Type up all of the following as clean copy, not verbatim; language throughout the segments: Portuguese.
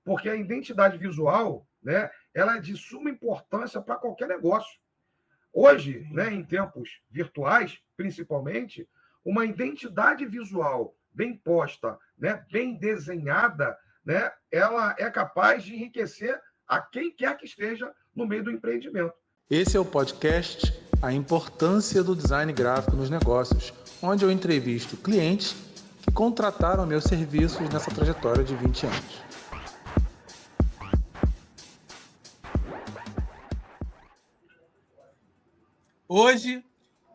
porque a identidade visual, né, ela é de suma importância para qualquer negócio. Hoje, né, em tempos virtuais, principalmente, uma identidade visual bem posta, né, bem desenhada, né, ela é capaz de enriquecer a quem quer que esteja no meio do empreendimento. Esse é o podcast A Importância do Design Gráfico nos Negócios, onde eu entrevisto clientes que contrataram meus serviços nessa trajetória de 20 anos. Hoje,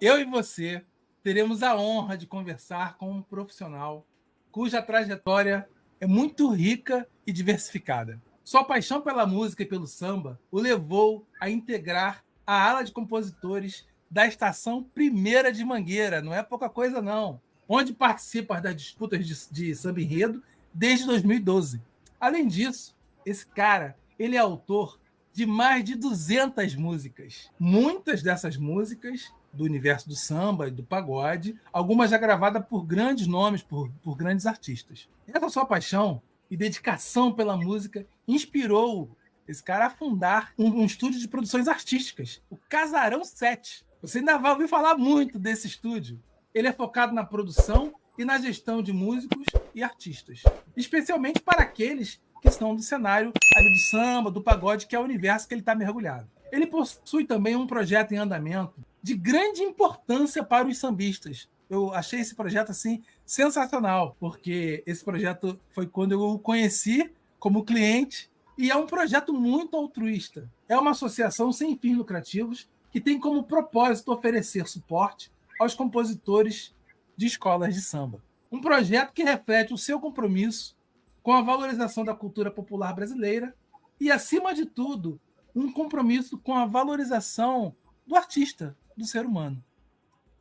eu e você teremos a honra de conversar com um profissional cuja trajetória é muito rica e diversificada. Sua paixão pela música e pelo samba o levou a integrar a ala de compositores da Estação Primeira de Mangueira, não é pouca coisa não, onde participa das disputas de samba enredo desde 2012. Além disso, esse cara, ele é autor de mais de 200 músicas. Muitas dessas músicas do universo do samba e do pagode, algumas já gravadas por grandes nomes, por grandes artistas. Essa sua paixão e dedicação pela música inspirou esse cara a fundar um estúdio de produções artísticas, o Casarão 7. Você ainda vai ouvir falar muito desse estúdio. Ele é focado na produção e na gestão de músicos e artistas, especialmente para aqueles que estão do cenário ali do samba, do pagode, que é o universo que ele está mergulhado. Ele possui também um projeto em andamento de grande importância para os sambistas. Eu achei esse projeto assim sensacional, porque esse projeto foi quando eu o conheci como cliente e é um projeto muito altruísta. É uma associação sem fins lucrativos que tem como propósito oferecer suporte aos compositores de escolas de samba. Um projeto que reflete o seu compromisso com a valorização da cultura popular brasileira e, acima de tudo, um compromisso com a valorização do artista, do ser humano.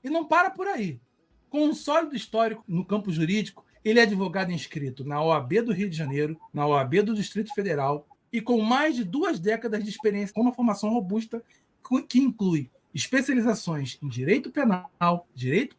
E não para por aí. Com um sólido histórico no campo jurídico, ele é advogado inscrito na OAB do Rio de Janeiro, na OAB do Distrito Federal e com mais de 2 décadas de experiência com uma formação robusta que inclui especializações em direito penal, direito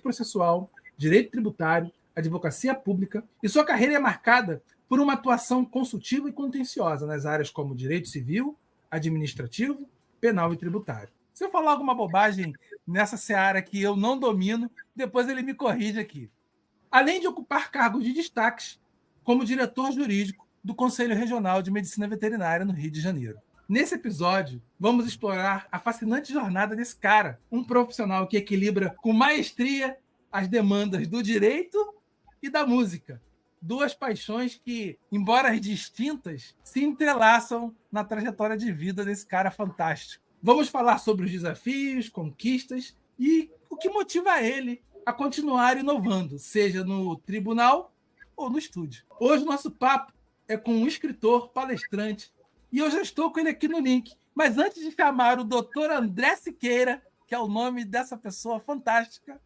processual, direito tributário, advocacia pública, e sua carreira é marcada por uma atuação consultiva e contenciosa nas áreas como direito civil, administrativo, penal e tributário. Se eu falar alguma bobagem nessa seara que eu não domino, depois ele me corrige aqui. Além de ocupar cargos de destaques como diretor jurídico do Conselho Regional de Medicina Veterinária no Rio de Janeiro. Nesse episódio, vamos explorar a fascinante jornada desse cara, um profissional que equilibra com maestria as demandas do direito e da música. 2 paixões que, embora distintas, se entrelaçam na trajetória de vida desse cara fantástico. Vamos falar sobre os desafios, conquistas e o que motiva ele a continuar inovando, seja no tribunal ou no estúdio. Hoje o nosso papo é com um escritor, palestrante, e eu já estou com ele aqui no link. Mas antes de chamar o Dr. André Siqueira, que é o nome dessa pessoa fantástica,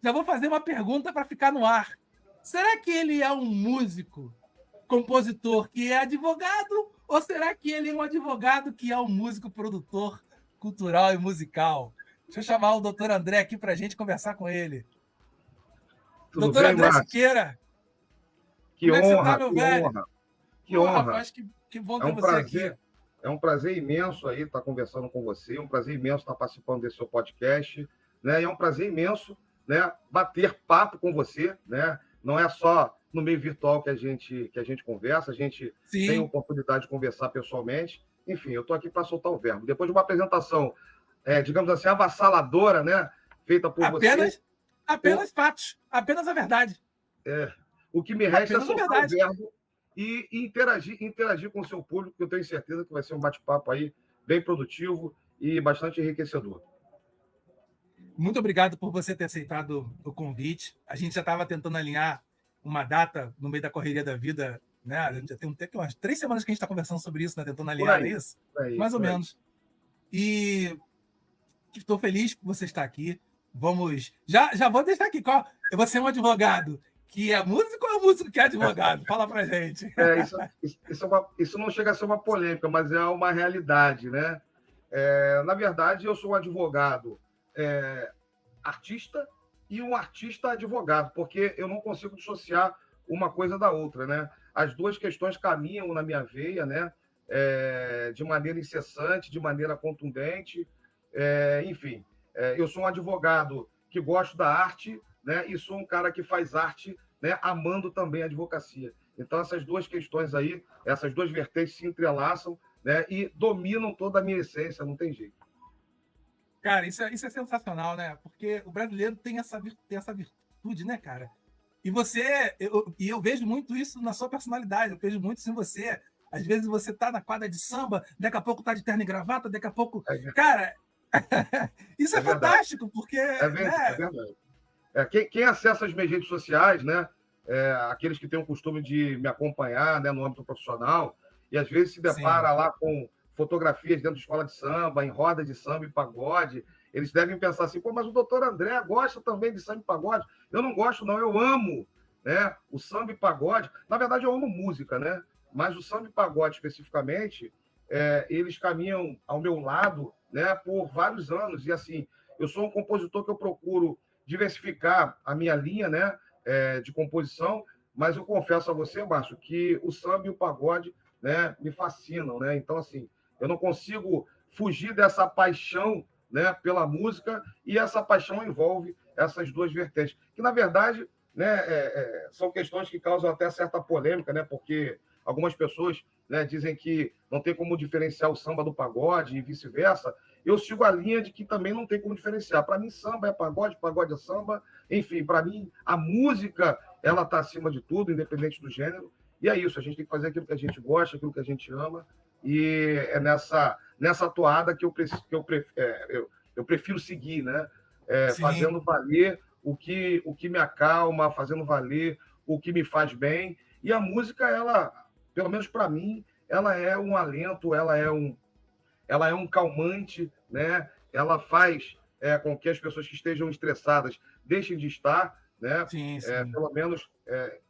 já vou fazer uma pergunta para ficar no ar. Será que ele é um músico, compositor que é advogado? Ou será que ele é um advogado que é um músico, produtor cultural e musical? Deixa eu chamar o doutor André aqui para a gente conversar com ele. Tudo doutor bem, André Márcio? Siqueira. Que Como é que você honra, tá, meu que velho? honra, que honra. Rapaz, que bom ter você aqui. É um prazer imenso aí estar conversando com você, é um prazer imenso estar participando desse seu podcast, né? E é um prazer imenso, né, bater papo com você, né? Não é só no meio virtual que a gente conversa, a gente tem a oportunidade de conversar pessoalmente. Enfim, eu estou aqui para soltar o verbo. Depois de uma apresentação, digamos assim, avassaladora, né, feita por você. Apenas fatos, apenas a verdade. O que me resta é apenas soltar o verbo e interagir com o seu público, que eu tenho certeza que vai ser um bate-papo aí bem produtivo e bastante enriquecedor. Muito obrigado por você ter aceitado o convite. A gente já estava tentando alinhar uma data no meio da correria da vida, né? A gente já tem umas 3 semanas que a gente está conversando sobre isso, né? Tentando alinhar isso, mais ou menos. E estou feliz por você estar aqui. Vamos. Já vou deixar aqui. Você é um advogado que é músico ou é um músico que é advogado? Fala pra gente. Isso não chega a ser uma polêmica, mas é uma realidade, né? Na verdade, eu sou um advogado artista e um artista advogado, porque eu não consigo dissociar uma coisa da outra, né? as duas questões caminham na minha veia, né? De maneira incessante, de maneira contundente. Enfim, eu sou um advogado que gosto da arte, né? E sou um cara que faz arte, né? Amando também a advocacia. Então, essas duas questões aí, essas duas vertentes se entrelaçam, né? E dominam toda a minha essência, não tem jeito. Cara, isso é sensacional, né? Porque o brasileiro tem essa virtude, né, cara? E eu vejo muito isso na sua personalidade, eu vejo muito isso em você. Às vezes você tá na quadra de samba, daqui a pouco tá de terno e gravata, daqui a pouco... Cara, isso é fantástico, porque... É verdade. Quem acessa as minhas redes sociais, né? Aqueles que têm o costume de me acompanhar, né, no âmbito profissional, e às vezes se depara lá com fotografias dentro de escola de samba, em roda de samba e pagode, eles devem pensar assim, pô, mas o doutor André gosta também de samba e pagode. Eu não gosto, não, eu amo, né, o samba e pagode. Na verdade, eu amo música, né? Mas o samba e pagode, especificamente, eles caminham ao meu lado, né, por vários anos. E, assim, eu sou um compositor que eu procuro diversificar a minha linha, né, de composição, mas eu confesso a você, Márcio, que o samba e o pagode, né, me fascinam, né? Então, assim, eu não consigo fugir dessa paixão, né, pela música, e essa paixão envolve essas duas vertentes, que, na verdade, né, são questões que causam até certa polêmica, né, porque algumas pessoas, né, dizem que não tem como diferenciar o samba do pagode e vice-versa. Eu sigo a linha de que também não tem como diferenciar. Para mim, samba é pagode, pagode é samba. Enfim, para mim, a música ela está acima de tudo, independente do gênero. E é isso, a gente tem que fazer aquilo que a gente gosta, aquilo que a gente ama. E é nessa toada que eu prefiro seguir, né? Fazendo valer o que me acalma, fazendo valer o que me faz bem. E a música, ela, pelo menos para mim, ela é um alento, ela é um calmante, né? Ela faz com que as pessoas que estejam estressadas deixem de estar, né? Sim. Pelo menos,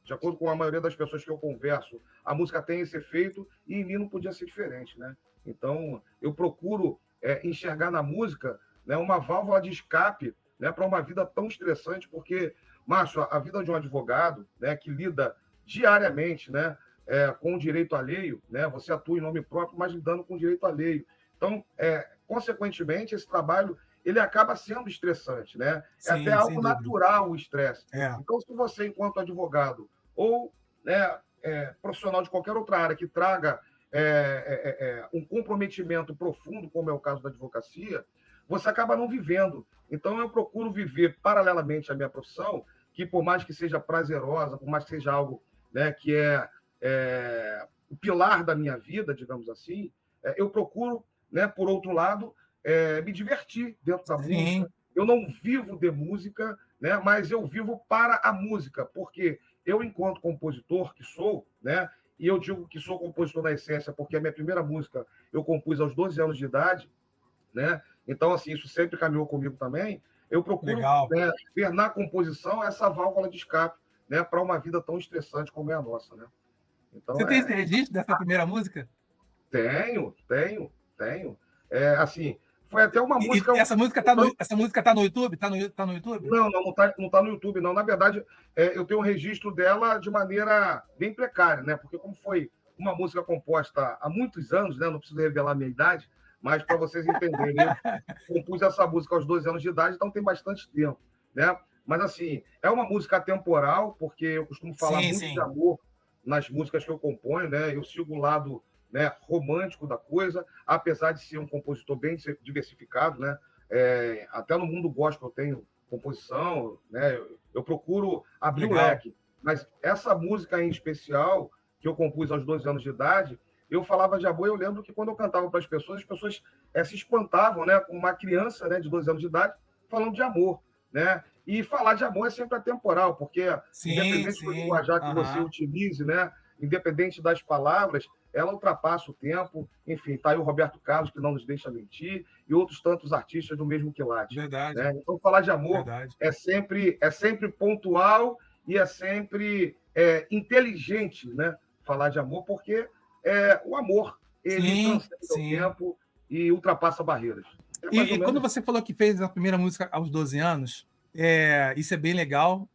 de acordo com a maioria das pessoas que eu converso, a música tem esse efeito e em mim não podia ser diferente, né? Então, eu procuro enxergar na música, né, uma válvula de escape, né, para uma vida tão estressante, porque, Márcio, a vida de um advogado, né, que lida diariamente, né, com o direito alheio, né, você atua em nome próprio, mas lidando com o direito alheio. Então, consequentemente, esse trabalho ele acaba sendo estressante, né? É até algo natural o estresse. Então, se você, enquanto advogado, ou né, profissional de qualquer outra área que traga um comprometimento profundo, como é o caso da advocacia, você acaba não vivendo. Então, eu procuro viver paralelamente à minha profissão, que por mais que seja prazerosa, por mais que seja algo, né, que é o pilar da minha vida, digamos assim, eu procuro, né, por outro lado, me divertir dentro da música. Eu não vivo de música, né, mas eu vivo para a música, porque eu, enquanto compositor que sou, né, e eu digo que sou compositor na essência, porque a minha primeira música eu compus aos 12 anos de idade, né? Então, assim, isso sempre caminhou comigo também. Eu procuro ver na composição essa válvula de escape, né, para uma vida tão estressante como é a nossa, né? Então, você tem esse registro dessa primeira música? Tenho. Assim, foi até uma música... E essa música tá no YouTube? Tá no YouTube? Não tá no YouTube, não. Na verdade, eu tenho um registro dela de maneira bem precária, né? Porque como foi uma música composta há muitos anos, né? Não preciso revelar a minha idade, mas para vocês entenderem, eu compus essa música aos 12 anos de idade, então tem bastante tempo, né? Mas, assim, é uma música atemporal, porque eu costumo falar muito de amor nas músicas que eu componho, né? Eu sigo o lado, né, romântico da coisa, apesar de ser um compositor bem diversificado, né? Até no mundo gospel eu tenho composição, né? Eu procuro abrir o leque. Mas essa música em especial, que eu compus aos 12 anos de idade, eu falava de amor. Eu lembro que quando eu cantava para as pessoas se espantavam, né? Com uma criança, né, de 12 anos de idade falando de amor, né? E falar de amor é sempre atemporal, porque independente do linguajar que você utilize, né? Independente das palavras, ela ultrapassa o tempo. Enfim, tá aí o Roberto Carlos, que não nos deixa mentir, e outros tantos artistas do mesmo quilate. Verdade. Né? Então, falar de amor é sempre pontual e é sempre inteligente, né? Falar de amor, porque o amor, ele transcende o tempo e ultrapassa barreiras. E quando você falou que fez a primeira música aos 12 anos, isso é bem legal,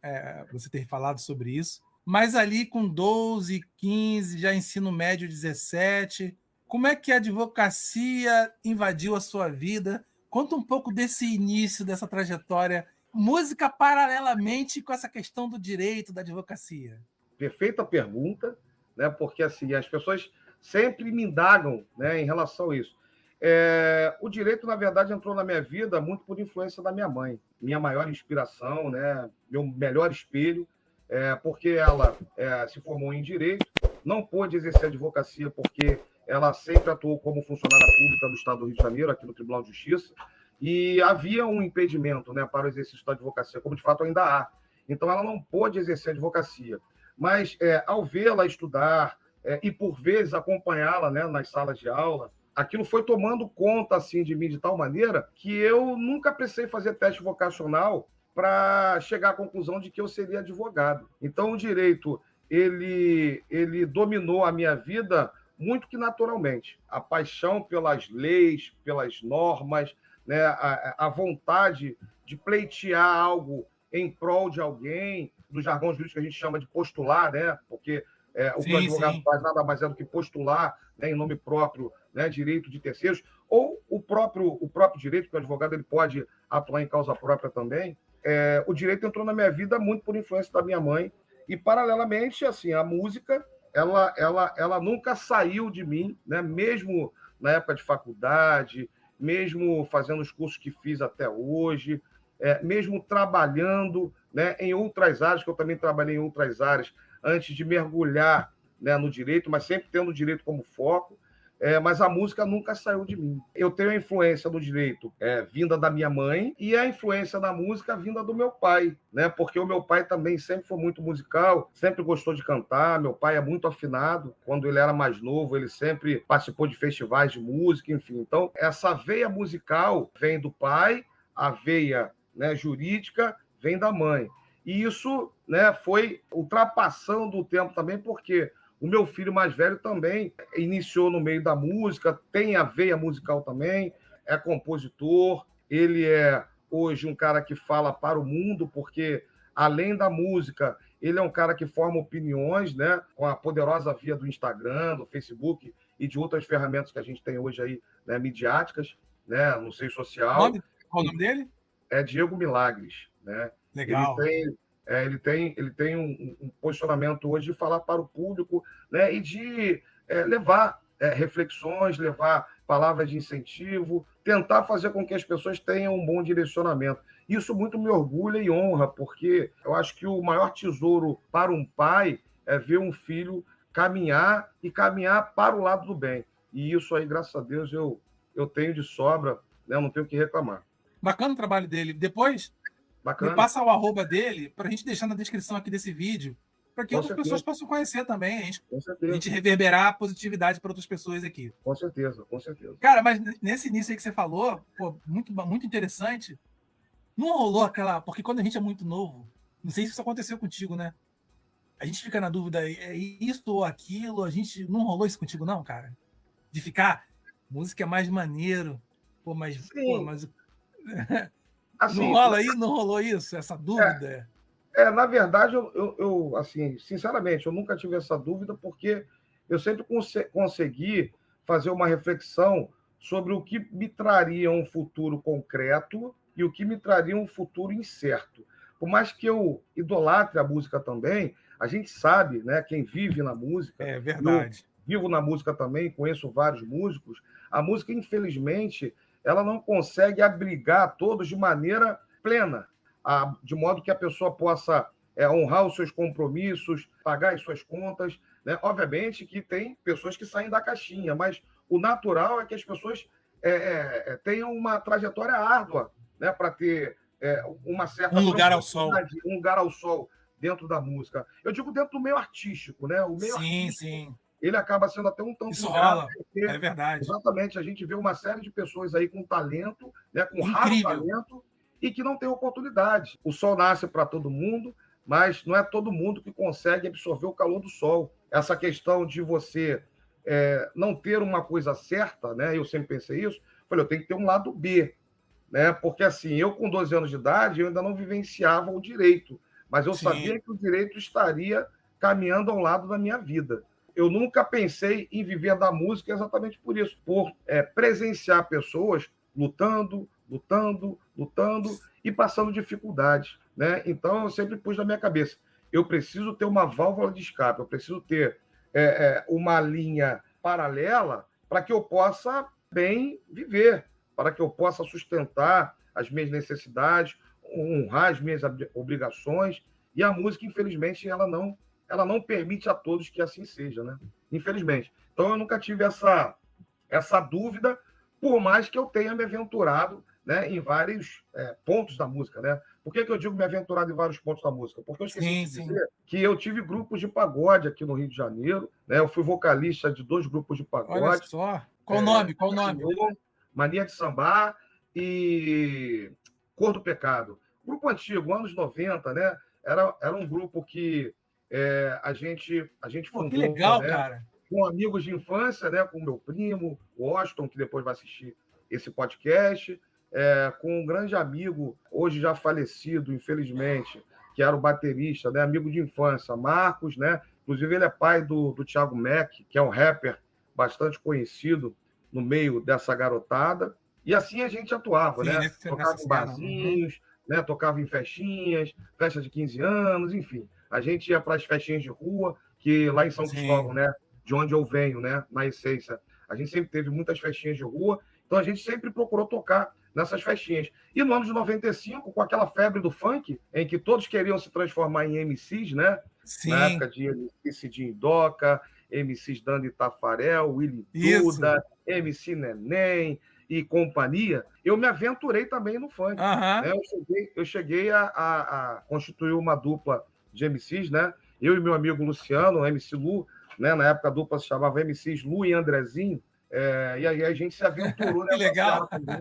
você ter falado sobre isso. mas ali com 12, 15, já ensino médio 17, como é que a advocacia invadiu a sua vida? Conta um pouco desse início, dessa trajetória, música paralelamente com essa questão do direito da advocacia. Perfeita pergunta, né? Porque assim, as pessoas sempre me indagam, né, em relação a isso. O direito, na verdade, entrou na minha vida muito por influência da minha mãe, minha maior inspiração, né, meu melhor espelho, porque ela se formou em direito, não pôde exercer advocacia porque ela sempre atuou como funcionária pública do Estado do Rio de Janeiro, aqui no Tribunal de Justiça, e havia um impedimento, né, para o exercício da advocacia, como de fato ainda há. Então, ela não pôde exercer advocacia. Mas, ao vê-la estudar e, por vezes, acompanhá-la, né, nas salas de aula, aquilo foi tomando conta assim, de mim de tal maneira que eu nunca precisei fazer teste vocacional para chegar à conclusão de que eu seria advogado. Então, o direito ele dominou a minha vida muito que naturalmente. A paixão pelas leis, pelas normas, né, a vontade de pleitear algo em prol de alguém, do jargão jurídico que a gente chama de postular, né? Porque o que o advogado faz nada mais é do que postular, né, em nome próprio, né, direito de terceiros, ou o próprio direito, que o advogado ele pode atuar em causa própria também. O direito entrou na minha vida muito por influência da minha mãe, e, paralelamente, assim, a música ela nunca saiu de mim, né? Mesmo na época de faculdade, mesmo fazendo os cursos que fiz até hoje, mesmo trabalhando, né, em outras áreas, que eu também trabalhei em outras áreas antes de mergulhar, né, no direito, mas sempre tendo o direito como foco, mas a música nunca saiu de mim. Eu tenho a influência do direito vinda da minha mãe e a influência da música vinda do meu pai, né? Porque o meu pai também sempre foi muito musical, sempre gostou de cantar, meu pai é muito afinado. Quando ele era mais novo, ele sempre participou de festivais de música, enfim. Então, essa veia musical vem do pai, a veia, né, jurídica vem da mãe. E isso, né, foi ultrapassando o tempo também, porque o meu filho mais velho também iniciou no meio da música, tem a veia musical também, é compositor, ele é hoje um cara que fala para o mundo, porque além da música, ele é um cara que forma opiniões, né, com a poderosa via do Instagram, do Facebook e de outras ferramentas que a gente tem hoje aí, né, midiáticas, né, no seio social. Qual o nome dele? É Diego Milagres, né? Legal. Ele tem um posicionamento hoje de falar para o público, né, e de levar reflexões, levar palavras de incentivo, tentar fazer com que as pessoas tenham um bom direcionamento. Isso muito me orgulha e honra, porque eu acho que o maior tesouro para um pai é ver um filho caminhar e caminhar para o lado do bem. E isso aí, graças a Deus, eu tenho de sobra, né, eu não tenho o que reclamar. Bacana o trabalho dele. Depois, Bacana. me passa o arroba dele para a gente deixar na descrição aqui desse vídeo, para que outras pessoas possam conhecer também. A gente reverberar a positividade para outras pessoas aqui. Com certeza, com certeza. Cara, mas nesse início aí que você falou, pô, muito, muito interessante. Não rolou aquela... Porque quando a gente é muito novo, não sei se isso aconteceu contigo, né? A gente fica na dúvida, é isso ou aquilo? A gente... Não rolou isso contigo, não, cara? De ficar... Música é mais maneiro. Pô, mas... Sim. Pô, mas... Assim, não rola aí? Não rolou isso? Essa dúvida? Na verdade, eu assim, sinceramente, eu nunca tive essa dúvida, porque eu sempre consegui fazer uma reflexão sobre o que me traria um futuro concreto e o que me traria um futuro incerto. Por mais que eu idolatre a música também, a gente sabe, né, quem vive na música... É verdade. Eu vivo na música também, conheço vários músicos. A música, infelizmente, ela não consegue abrigar todos de maneira plena, de modo que a pessoa possa honrar os seus compromissos, pagar as suas contas, né? Obviamente que tem pessoas que saem da caixinha, mas o natural é que as pessoas tenham uma trajetória árdua, né, para ter uma certa... Um lugar ao sol. Um lugar ao sol dentro da música. Eu digo dentro do meio artístico, né? O meio artístico, sim. Ele acaba sendo até um tanto... Isso rola, é verdade. Exatamente, a gente vê uma série de pessoas aí com talento, né, com incrível, raro talento, e que não tem oportunidade. O sol nasce para todo mundo, mas não é todo mundo que consegue absorver o calor do sol. Essa questão de você não ter uma coisa certa, né? Eu sempre pensei isso, falei, eu tenho que ter um lado B, né? Porque assim, eu com 12 anos de idade, eu ainda não vivenciava o direito, mas eu sabia que o direito estaria caminhando ao lado da minha vida. Eu nunca pensei em viver da música exatamente por isso, por presenciar pessoas lutando e passando dificuldades, né? Então, eu sempre pus na minha cabeça, eu preciso ter uma válvula de escape, eu preciso ter uma linha paralela para que eu possa bem viver, para que eu possa sustentar as minhas necessidades, honrar as minhas obrigações, e a música, infelizmente, ela não permite a todos que assim seja, né? Infelizmente. Então, eu nunca tive essa dúvida, por mais que eu tenha me aventurado, né, em vários pontos da música, né? Por que eu digo me aventurado em vários pontos da música? Porque eu esqueci de dizer que eu tive grupos de pagode aqui no Rio de Janeiro, né? Eu fui vocalista de 2 grupos de pagode. Olha só. Qual o nome? Mania de Sambar e Cor do Pecado. Grupo antigo, anos 90, né? Era um grupo que a gente fundou, que legal, né, cara. Com amigos de infância, né? Com meu primo, Washington, que depois vai assistir esse podcast, com um grande amigo, hoje já falecido, infelizmente, que era o baterista, né? Amigo de infância, Marcos, né? Inclusive, ele é pai do Thiago Mac, que é um rapper bastante conhecido no meio dessa garotada. E assim a gente atuava, né? Tocava em barzinhos, né? Tocava em festinhas, festa de 15 anos, enfim. A gente ia para as festinhas de rua, que lá em São Cristóvão, né? De onde eu venho, né? Na essência, a gente sempre teve muitas festinhas de rua, então a gente sempre procurou tocar nessas festinhas. E no ano de 95, com aquela febre do funk, em que todos queriam se transformar em MCs, né? Sim. Na época de MC Dinho Doca, MCs Dani Tafarel, Willy Duda, MC Neném e companhia, eu me aventurei também no funk. Né? Eu cheguei a constituir uma dupla de MCs, né? Eu e meu amigo Luciano, MC Lu, né? Na época a dupla se chamava MCs Lu e Andrezinho, e aí a gente se aventurou nessa legal. também.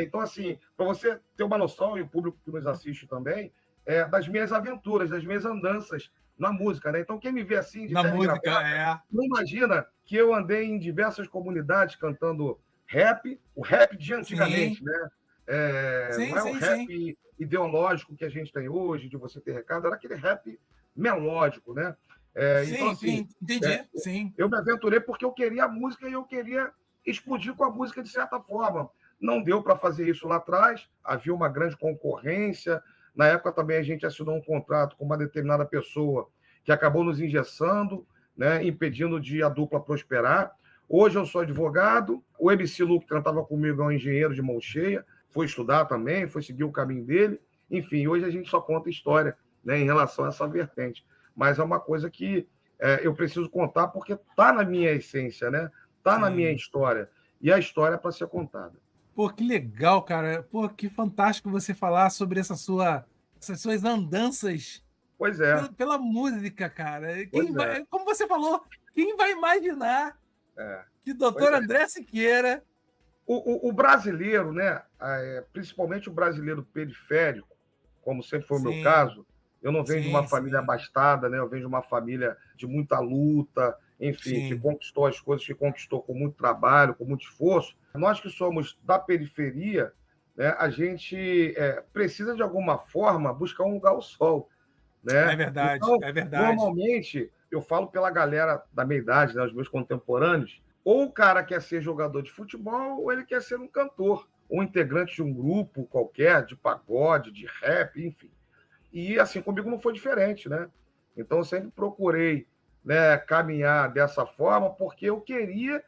Então, assim, para você ter uma noção, e o público que nos assiste também, das minhas aventuras, das minhas andanças na música, né? Então, quem me vê assim, de na terno e música, gravata, não imagina que eu andei em diversas comunidades cantando rap, o rap de antigamente, né? Não é o rap ideológico que a gente tem hoje, de você ter recado, era aquele rap melódico, né? Então, assim, entendi. Sim. Eu me aventurei porque eu queria a música e eu queria explodir com a música de certa forma. Não deu para fazer isso lá atrás, havia uma grande concorrência. Na época também a gente assinou um contrato com uma determinada pessoa que acabou nos engessando, né, impedindo de a dupla prosperar. Hoje eu sou advogado, o MC Lu, que cantava comigo, é um engenheiro de mão cheia, foi estudar também, foi seguir o caminho dele. Enfim, hoje a gente só conta história, né, em relação a essa vertente. Mas é uma coisa que eu preciso contar porque está na minha essência, né? Está na minha história. E a história é para ser contada. Pô, que legal, cara. Pô, que fantástico você falar sobre essas suas andanças. Pois é. Pela música, cara. Como você falou, quem vai imaginar que doutor André Siqueira... O brasileiro, né? Principalmente o brasileiro periférico, como sempre foi o meu caso, eu não venho de uma família abastada, né? Eu venho de uma família de muita luta, enfim, que conquistou as coisas, que conquistou com muito trabalho, com muito esforço. Nós que somos da periferia, né, a gente precisa, de alguma forma, buscar um lugar ao sol. Né? É verdade, então, é verdade. Normalmente, eu falo pela galera da minha idade, né, os meus contemporâneos, ou o cara quer ser jogador de futebol, ou ele quer ser um cantor, ou integrante de um grupo qualquer, de pagode, de rap, enfim. E assim, comigo não foi diferente, né? Então, eu sempre procurei, né, caminhar dessa forma, porque eu queria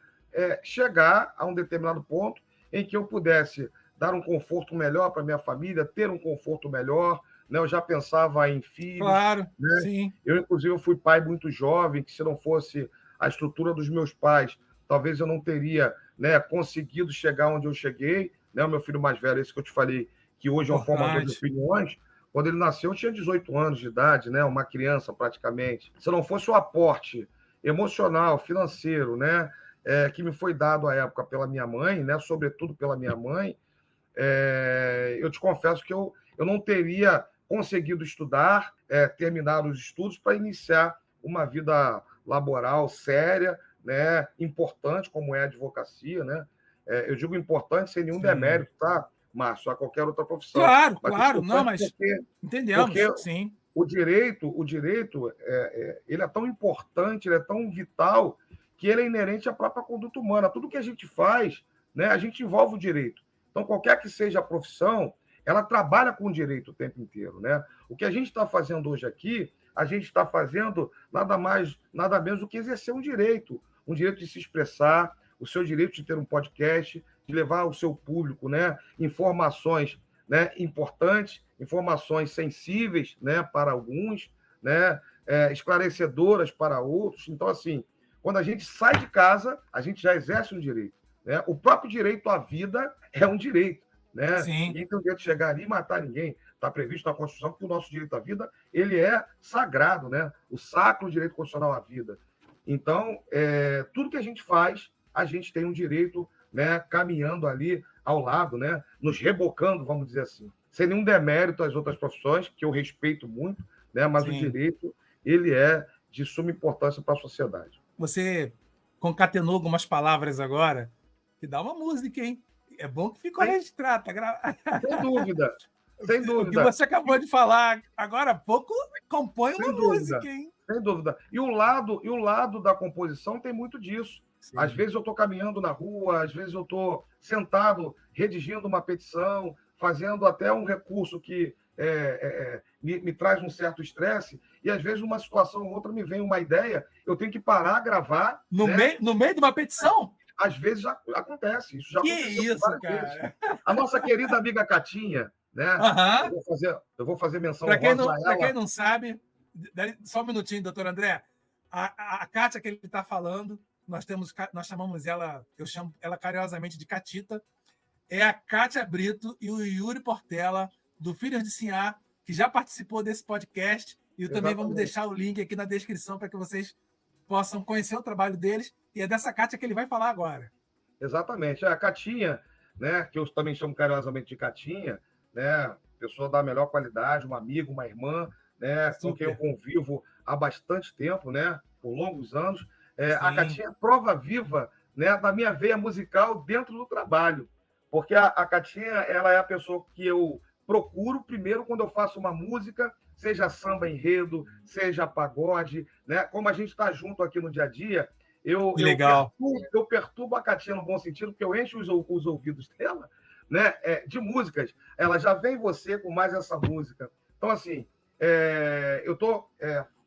chegar a um determinado ponto em que eu pudesse dar um conforto melhor para minha família, ter um conforto melhor, né? Eu já pensava em filhos. Claro, né? sim. Eu, inclusive, fui pai muito jovem, que se não fosse a estrutura dos meus pais, talvez eu não teria, né, conseguido chegar onde eu cheguei. Né? O meu filho mais velho, esse que eu te falei, que hoje é um formador de opiniões, quando ele nasceu, eu tinha 18 anos de idade, né? Uma criança praticamente. Se não fosse o aporte emocional, financeiro, né, que me foi dado à época pela minha mãe, né, sobretudo pela minha mãe, eu te confesso que eu não teria conseguido estudar, terminar os estudos para iniciar uma vida laboral séria, né, importante, como é a advocacia. Né? Eu digo importante sem nenhum demérito, tá, Márcio, a qualquer outra profissão. Claro. Não, mas entendemos, porque sim. o direito ele é tão importante, ele é tão vital, que ele é inerente à própria conduta humana. Tudo que a gente faz, né, a gente envolve o direito. Então, qualquer que seja a profissão, ela trabalha com o direito o tempo inteiro, né? O que a gente está fazendo hoje aqui, a gente está fazendo nada mais, nada menos do que exercer um direito de se expressar, o seu direito de ter um podcast, de levar ao seu público, né, informações, né, importantes, informações sensíveis, né, para alguns, né, esclarecedoras para outros. Então, assim, quando a gente sai de casa, a gente já exerce um direito, né? O próprio direito à vida é um direito, né? Sim. Ninguém tem o direito de chegar ali e matar ninguém. Está previsto na Constituição que o nosso direito à vida ele é sagrado, né? O sacro direito constitucional à vida. Então, tudo que a gente faz, a gente tem um direito, né, caminhando ali ao lado, né, nos rebocando, vamos dizer assim. Sem nenhum demérito às outras profissões, que eu respeito muito, né, mas Sim. o direito ele é de suma importância para a sociedade. Você concatenou algumas palavras agora, que dá uma música, hein? É bom que ficou registrado. Tá Sem dúvida. Sem dúvida. O que você acabou de falar agora há pouco compõe uma música, hein? Sem dúvida. E o lado da composição tem muito disso. Sim. Às vezes eu estou caminhando na rua, às vezes eu estou sentado redigindo uma petição, fazendo até um recurso que me traz um certo estresse, e às vezes numa situação ou outra me vem uma ideia, eu tenho que parar, gravar. No meio de uma petição? Às vezes já acontece. Isso já aconteceu. Que isso, cara? Vezes. A nossa querida amiga Catinha, né? Eu vou fazer menção para quem não sabe, só um minutinho, doutor André. A Kátia que ele está falando, nós chamamos ela, eu chamo ela carinhosamente de Catita, é a Kátia Brito e o Yuri Portela, do Filhos de Sinhá, que já participou desse podcast, e também vamos deixar o link aqui na descrição para que vocês possam conhecer o trabalho deles, e é dessa Kátia que ele vai falar agora. Exatamente. A Catinha, né, que eu também chamo carinhosamente de Catinha, né, pessoa da melhor qualidade, uma amiga, uma irmã, né, com quem eu convivo há bastante tempo, né, por longos anos. A Catinha é prova viva, né, da minha veia musical dentro do trabalho, porque a Catinha ela é a pessoa que eu procuro primeiro quando eu faço uma música, seja samba enredo, seja pagode, né, como a gente está junto aqui no dia a dia. Eu perturbo a Catinha no bom sentido, porque eu encho os ouvidos dela, né, de músicas. Ela já vem você com mais essa música. Então, assim, eu estou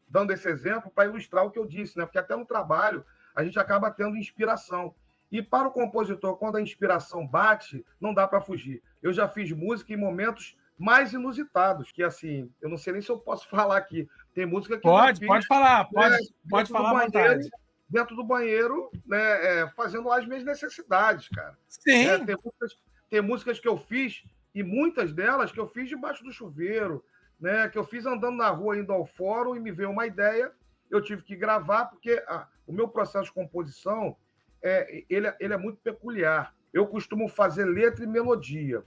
dando esse exemplo para ilustrar o que eu disse, né? Porque até no trabalho a gente acaba tendo inspiração. E para o compositor, quando a inspiração bate, não dá para fugir. Eu já fiz música em momentos mais inusitados, que assim, eu não sei nem se eu posso falar aqui. Tem música que pode falar, pode falar à vontade. Dentro do banheiro, né, fazendo lá as minhas necessidades, cara. Sim. Tem músicas que eu fiz, e muitas delas que eu fiz debaixo do chuveiro, né, que eu fiz andando na rua, indo ao fórum, e me veio uma ideia, eu tive que gravar, porque o meu processo de composição ele é muito peculiar. Eu costumo fazer letra e melodia.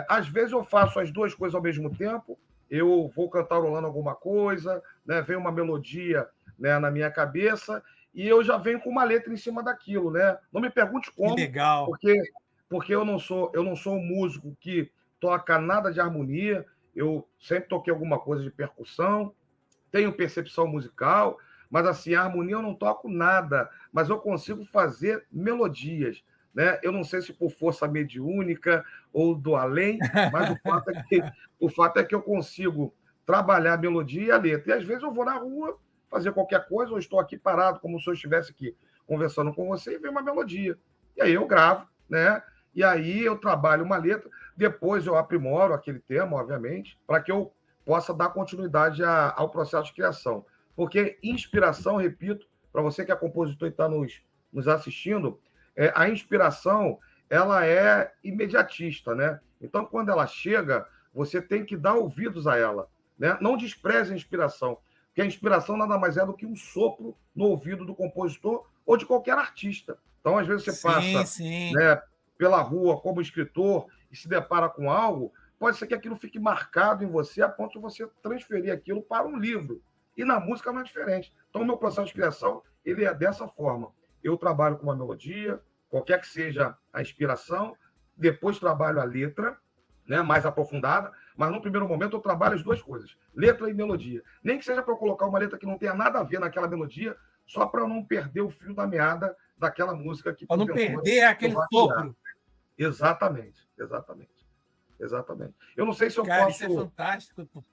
Às vezes eu faço as duas coisas ao mesmo tempo, eu vou cantarolando alguma coisa, né, vem uma melodia, né, na minha cabeça, e eu já venho com uma letra em cima daquilo, né? Não me pergunte como, que legal. Porque eu não sou um músico que toca nada de harmonia, eu sempre toquei alguma coisa de percussão, tenho percepção musical, mas assim, a harmonia eu não toco nada, mas eu consigo fazer melodias, né? Eu não sei se por força mediúnica ou do além, mas o fato é que eu consigo trabalhar a melodia e a letra. E às vezes eu vou na rua fazer qualquer coisa, ou estou aqui parado, como se eu estivesse aqui conversando com você, e vem uma melodia. E aí eu gravo, né? E aí eu trabalho uma letra, depois eu aprimoro aquele tema, obviamente, para que eu possa dar continuidade ao processo de criação. Porque inspiração, repito, para você que é compositor e está nos assistindo, a inspiração ela é imediatista, né? Então, quando ela chega, você tem que dar ouvidos a ela, né? Não despreze a inspiração, porque a inspiração nada mais é do que um sopro no ouvido do compositor ou de qualquer artista. Então, às vezes você passa né, pela rua como escritor e se depara com algo, pode ser que aquilo fique marcado em você a ponto de você transferir aquilo para um livro. E na música não é diferente. Então, o meu processo de criação ele é dessa forma. Eu trabalho com uma melodia, qualquer que seja a inspiração, depois trabalho a letra, né, mais aprofundada, mas no primeiro momento eu trabalho as duas coisas, letra e melodia. Nem que seja para eu colocar uma letra que não tenha nada a ver naquela melodia, só para eu não perder o fio da meada daquela música que... Para não perder aquele sopro. Exatamente. Eu não sei se eu Cara, posso... isso é fantástico.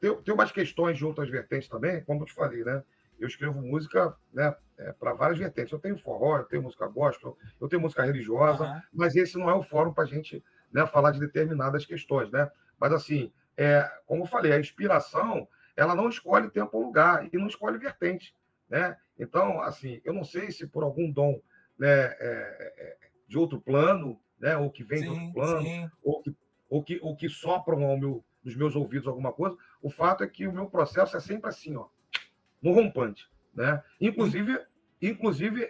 Tem umas questões de outras vertentes também, como eu te falei, né? Eu escrevo música, né, para várias vertentes. Eu tenho forró, eu tenho música gospel, eu tenho música religiosa, mas esse não é o fórum para a gente, né, falar de determinadas questões, né? Mas, assim, como eu falei, a inspiração, ela não escolhe tempo ou lugar e não escolhe vertente, né? Então, assim, eu não sei se por algum dom, né, de outro plano, né, ou que vem de outro plano, ou que sopram nos meus ouvidos alguma coisa, o fato é que o meu processo é sempre assim, ó, no rompante, né? Inclusive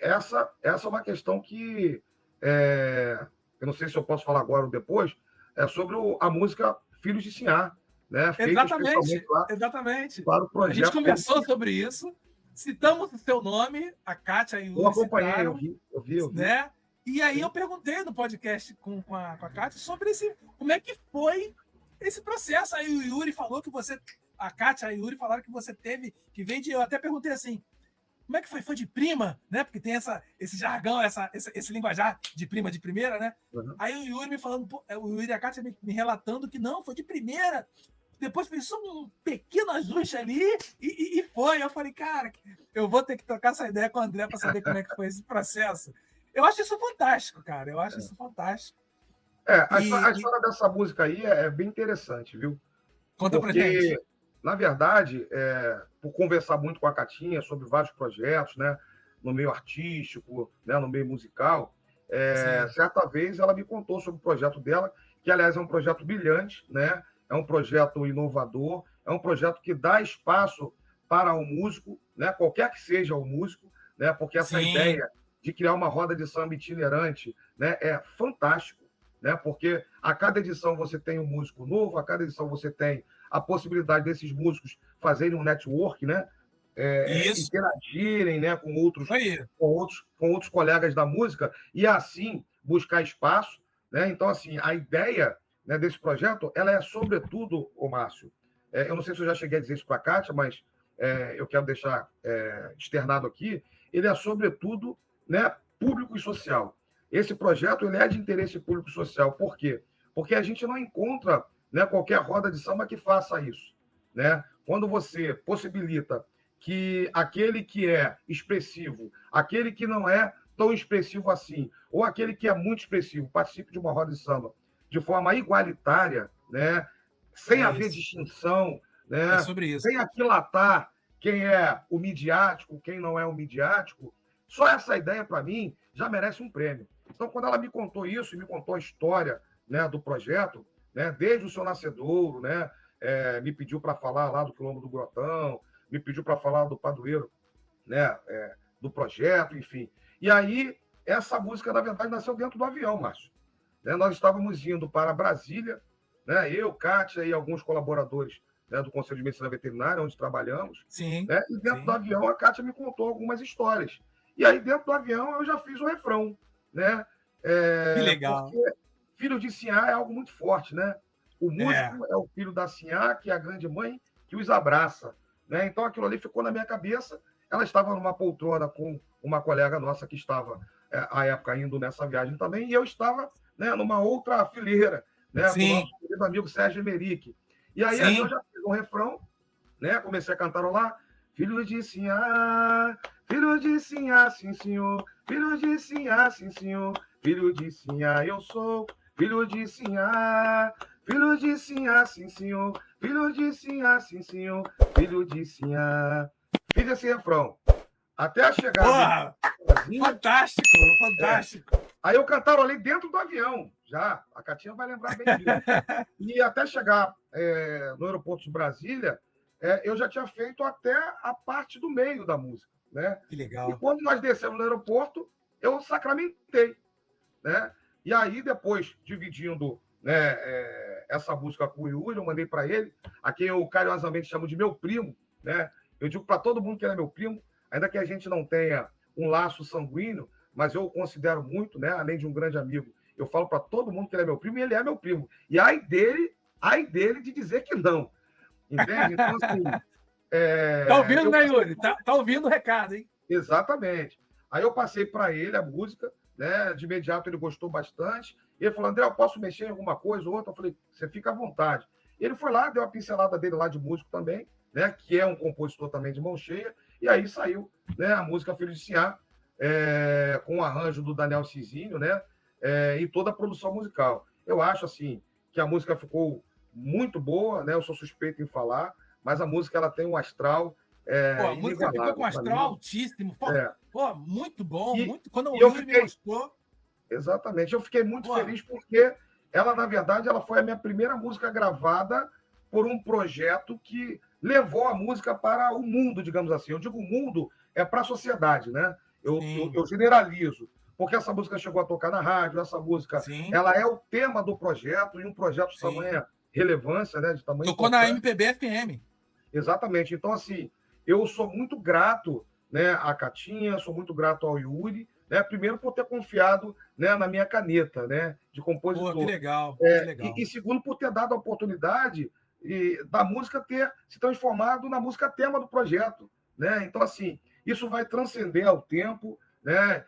essa é uma questão que eu não sei se eu posso falar agora ou depois, é sobre a música Filhos de Sinhá, né? Feita especialmente lá para o projeto. A gente conversou sobre isso, citamos o seu nome, a Kátia e o Yuri. Eu acompanhei, citaram, eu vi. Né? E aí eu perguntei no podcast com a Kátia sobre como é que foi esse processo. Aí o Yuri falou que a Kátia e o Yuri falaram que você teve, que vem de... Eu até perguntei assim, como é que foi? Foi de prima, né? Porque tem esse jargão, esse linguajar de prima, de primeira, né? Uhum. Aí o Yuri me falando, o Yuri e a Kátia me relatando que não, foi de primeira. Depois fez só um pequeno ajuste ali e foi. Eu falei, cara, eu vou ter que trocar essa ideia com o André para saber como é que foi esse processo. Eu acho isso fantástico, cara. Eu acho isso fantástico. A história dessa música aí é bem interessante, viu? Conta pra gente. Na verdade, por conversar muito com a Catinha sobre vários projetos, né, no meio artístico, né, no meio musical, certa vez ela me contou sobre o projeto dela, que, aliás, é um projeto brilhante, né? É um projeto inovador, é um projeto que dá espaço para o músico, né, qualquer que seja o músico, né, porque essa ideia de criar uma roda de samba itinerante, né, é fantástico, né, porque a cada edição você tem um músico novo, a cada edição você tem a possibilidade desses músicos fazerem um network, né, interagirem, né, com outros colegas da música e assim buscar espaço, né? Então, assim, a ideia, né, desse projeto, ela é sobretudo, Márcio, eu não sei se eu já cheguei a dizer isso para a Kátia, mas eu quero deixar externado aqui, ele é sobretudo, né, público e social. Esse projeto ele é de interesse público e social. Por quê? Porque a gente não encontra, né, qualquer roda de samba que faça isso, né? Quando você possibilita que aquele que é expressivo, aquele que não é tão expressivo assim, ou aquele que é muito expressivo, participe de uma roda de samba de forma igualitária, né? Sem haver distinção, né? Sem aquilatar quem é o midiático, quem não é o midiático, só essa ideia, para mim, já merece um prêmio. Então, quando ela me contou isso, e me contou a história, né, do projeto, né, desde o seu nascedouro, né, me pediu para falar lá do Quilombo do Grotão, me pediu para falar do padroeiro, né, do projeto, enfim. E aí, essa música, na verdade, nasceu dentro do avião, Márcio. Né, nós estávamos indo para Brasília, né, eu, Kátia e alguns colaboradores, né, do Conselho de Medicina Veterinária, onde trabalhamos. Né, e dentro do avião, a Kátia me contou algumas histórias. E aí, dentro do avião, eu já fiz o refrão. Né? Que legal. Porque filho de Sinhá é algo muito forte, né? O músico é o filho da Sinhá, que é a grande mãe que os abraça. Né? Então, aquilo ali ficou na minha cabeça. Ela estava numa poltrona com uma colega nossa que estava, à época, indo nessa viagem também, e eu estava, né, numa outra fileira, né, com o nosso querido amigo Sérgio Emerick. E aí eu já fiz um refrão, né, comecei a cantarolar, filho de Sinhá, sim, senhor, filho de Sinhá, sim, senhor, filho de Sinhá, eu sou, filho de Sinhá, sim, senhor, filho de Sinhá, sim, senhor, filho de Sinhá. Fiz esse refrão. Até a chegada. Fantástico, fantástico. Aí eu cantarolei dentro do avião, já. A Catinha vai lembrar bem disso. E até chegar no aeroporto de Brasília, eu já tinha feito até a parte do meio da música. Né? Que legal. E quando nós descemos no aeroporto, eu sacramentei. Né? E aí, depois, dividindo, né, essa música com o Yuri, eu mandei para ele, a quem eu carinhosamente chamo de meu primo. Né? Eu digo para todo mundo que ele é meu primo, ainda que a gente não tenha um laço sanguíneo, mas eu o considero muito, né, além de um grande amigo Eu falo para todo mundo que ele é meu primo e ele é meu primo. E ai dele de dizer que não. Entende? Então, assim. Tá ouvindo, né, Yuri? Tá ouvindo o recado, hein? Exatamente. Aí eu passei para ele a música, né? De imediato ele gostou bastante. E ele falou: André, eu posso mexer em alguma coisa ou outra? Eu falei: você fica à vontade. Ele foi lá, deu a pincelada dele lá de músico também, né? Que é um compositor também de mão cheia. E aí saiu, né? A música Filho de Siá, com o arranjo do Daniel Cizinho, né? E toda a produção musical. Eu acho assim que a música ficou muito boa, né? Eu sou suspeito em falar, mas a música ela tem um astral a música ficou com um astral altíssimo. Pô, muito bom, muito. Quando o Yuri me mostrou. Exatamente. Eu fiquei muito feliz porque ela, na verdade, ela foi a minha primeira música gravada por um projeto que levou a música para o mundo, digamos assim. Eu digo mundo, para a sociedade, né? Eu generalizo, porque essa música chegou a tocar na rádio, essa música ela é o tema do projeto, e um projeto de tamanha relevância, né? De tamanho tocou na MPB FM. Exatamente. Então, assim, eu sou muito grato, né, à Catinha, sou muito grato ao Yuri, né, primeiro por ter confiado, né, na minha caneta, né, de compositor. Pô, que legal, que legal. E segundo, por ter dado a oportunidade da música ter se transformado na música tema do projeto, né? Então, assim, isso vai transcender ao tempo, né?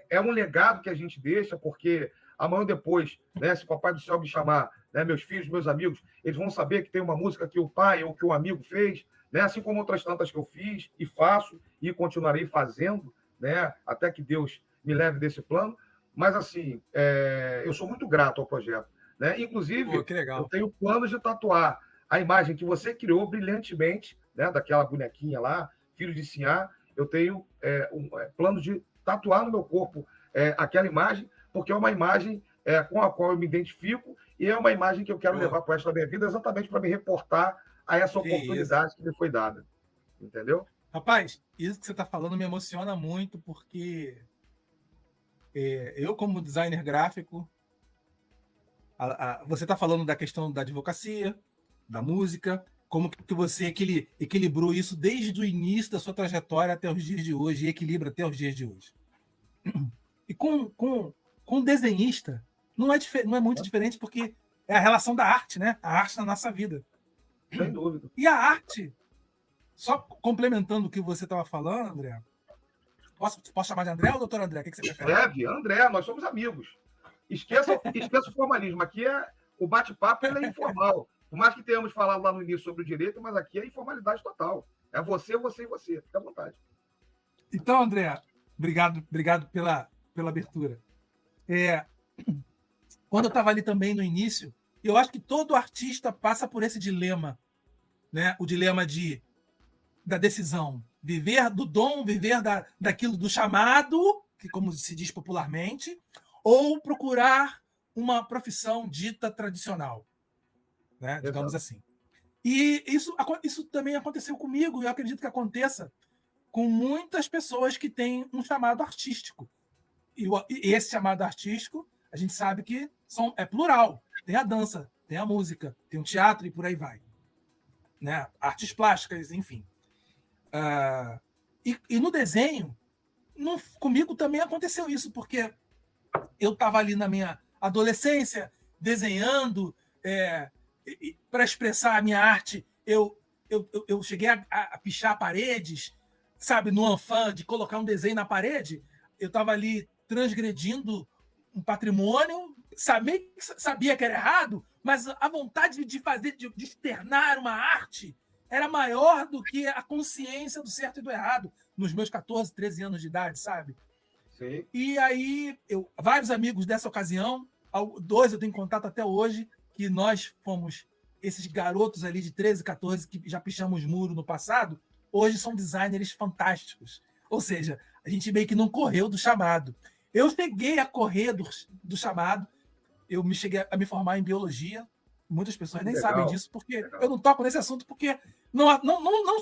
É um legado que a gente deixa, porque amanhã ou depois, né, se o Papai do Céu me chamar, né, meus filhos, meus amigos, eles vão saber que tem uma música que o pai ou que o amigo fez, né, assim como outras tantas que eu fiz e faço e continuarei fazendo, né, até que Deus me leve desse plano. Mas, assim, eu sou muito grato ao projeto, né? Inclusive, eu tenho planos de tatuar a imagem que você criou brilhantemente, né, daquela bonequinha lá, Filho de Siá. Eu tenho plano de tatuar no meu corpo aquela imagem, porque é uma imagem com a qual eu me identifico e é uma imagem que eu quero levar para o resto da minha vida, exatamente para me reportar a essa oportunidade que me foi dada. Entendeu? Rapaz, isso que você está falando me emociona muito, porque eu, como designer gráfico, você está falando da questão da advocacia, da música, como que você equilibrou isso desde o início da sua trajetória até os dias de hoje, e equilibra até os dias de hoje. E com desenhista, não é muito diferente, porque é a relação da arte, né? A arte na nossa vida. Sem dúvida. E a arte, só complementando o que você estava falando, André, posso chamar de André ou doutor André? O que você prefere? Escreve, André, nós somos amigos. Esqueça o formalismo. Aqui o bate-papo é informal. Por mais que tenhamos falado lá no início sobre o direito, mas aqui é informalidade total. É você, você e você. Fica à vontade. Então, André, obrigado pela abertura. Quando eu estava ali também no início, eu acho que todo artista passa por esse dilema, né? O dilema da decisão. Viver do dom, viver daquilo do chamado, que como se diz popularmente, ou procurar uma profissão dita tradicional, né? Digamos assim. E isso também aconteceu comigo, e eu acredito que aconteça com muitas pessoas que têm um chamado artístico. E esse chamado artístico, a gente sabe que é plural. Tem a dança, tem a música, tem o teatro e por aí vai. Né? Artes plásticas, enfim. E no desenho, comigo também aconteceu isso, porque eu estava ali na minha adolescência, desenhando, para expressar a minha arte, eu cheguei a pichar paredes, sabe, no anfã, de colocar um desenho na parede. Eu estava ali transgredindo um patrimônio, sabia que era errado, mas a vontade de fazer, de externar uma arte era maior do que a consciência do certo e do errado, nos meus 14, 13 anos de idade, sabe? Sim. E aí, vários amigos dessa ocasião, 2 eu tenho contato até hoje, que nós fomos esses garotos ali de 13, 14, que já pichamos muro no passado, hoje são designers fantásticos. Ou seja, a gente meio que não correu do chamado. Eu cheguei a correr do chamado, eu cheguei a me formar em biologia. Muitas pessoas nem sabem disso, porque eu não toco nesse assunto, porque não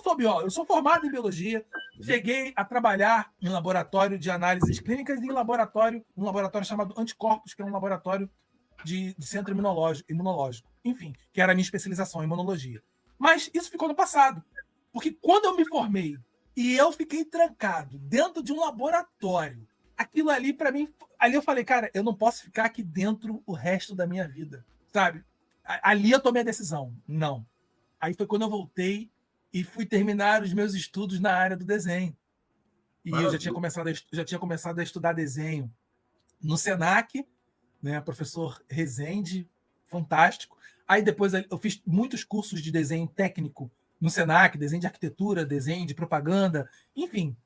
sou biólogo. Eu sou formado em biologia, cheguei a trabalhar em laboratório de análises clínicas e um laboratório chamado Anticorpos, que é um laboratório de centro imunológico. Enfim, que era a minha especialização em imunologia. Mas isso ficou no passado, porque quando eu me formei e eu fiquei trancado dentro de um laboratório aquilo ali, para mim, ali eu falei, cara, eu não posso ficar aqui dentro o resto da minha vida, sabe? Ali eu tomei a decisão, não. Aí foi quando eu voltei e fui terminar os meus estudos na área do desenho. E eu já tinha começado a estudar desenho no Senac, né? Professor Rezende, fantástico. Aí depois eu fiz muitos cursos de desenho técnico no Senac, desenho de arquitetura, desenho de propaganda, enfim.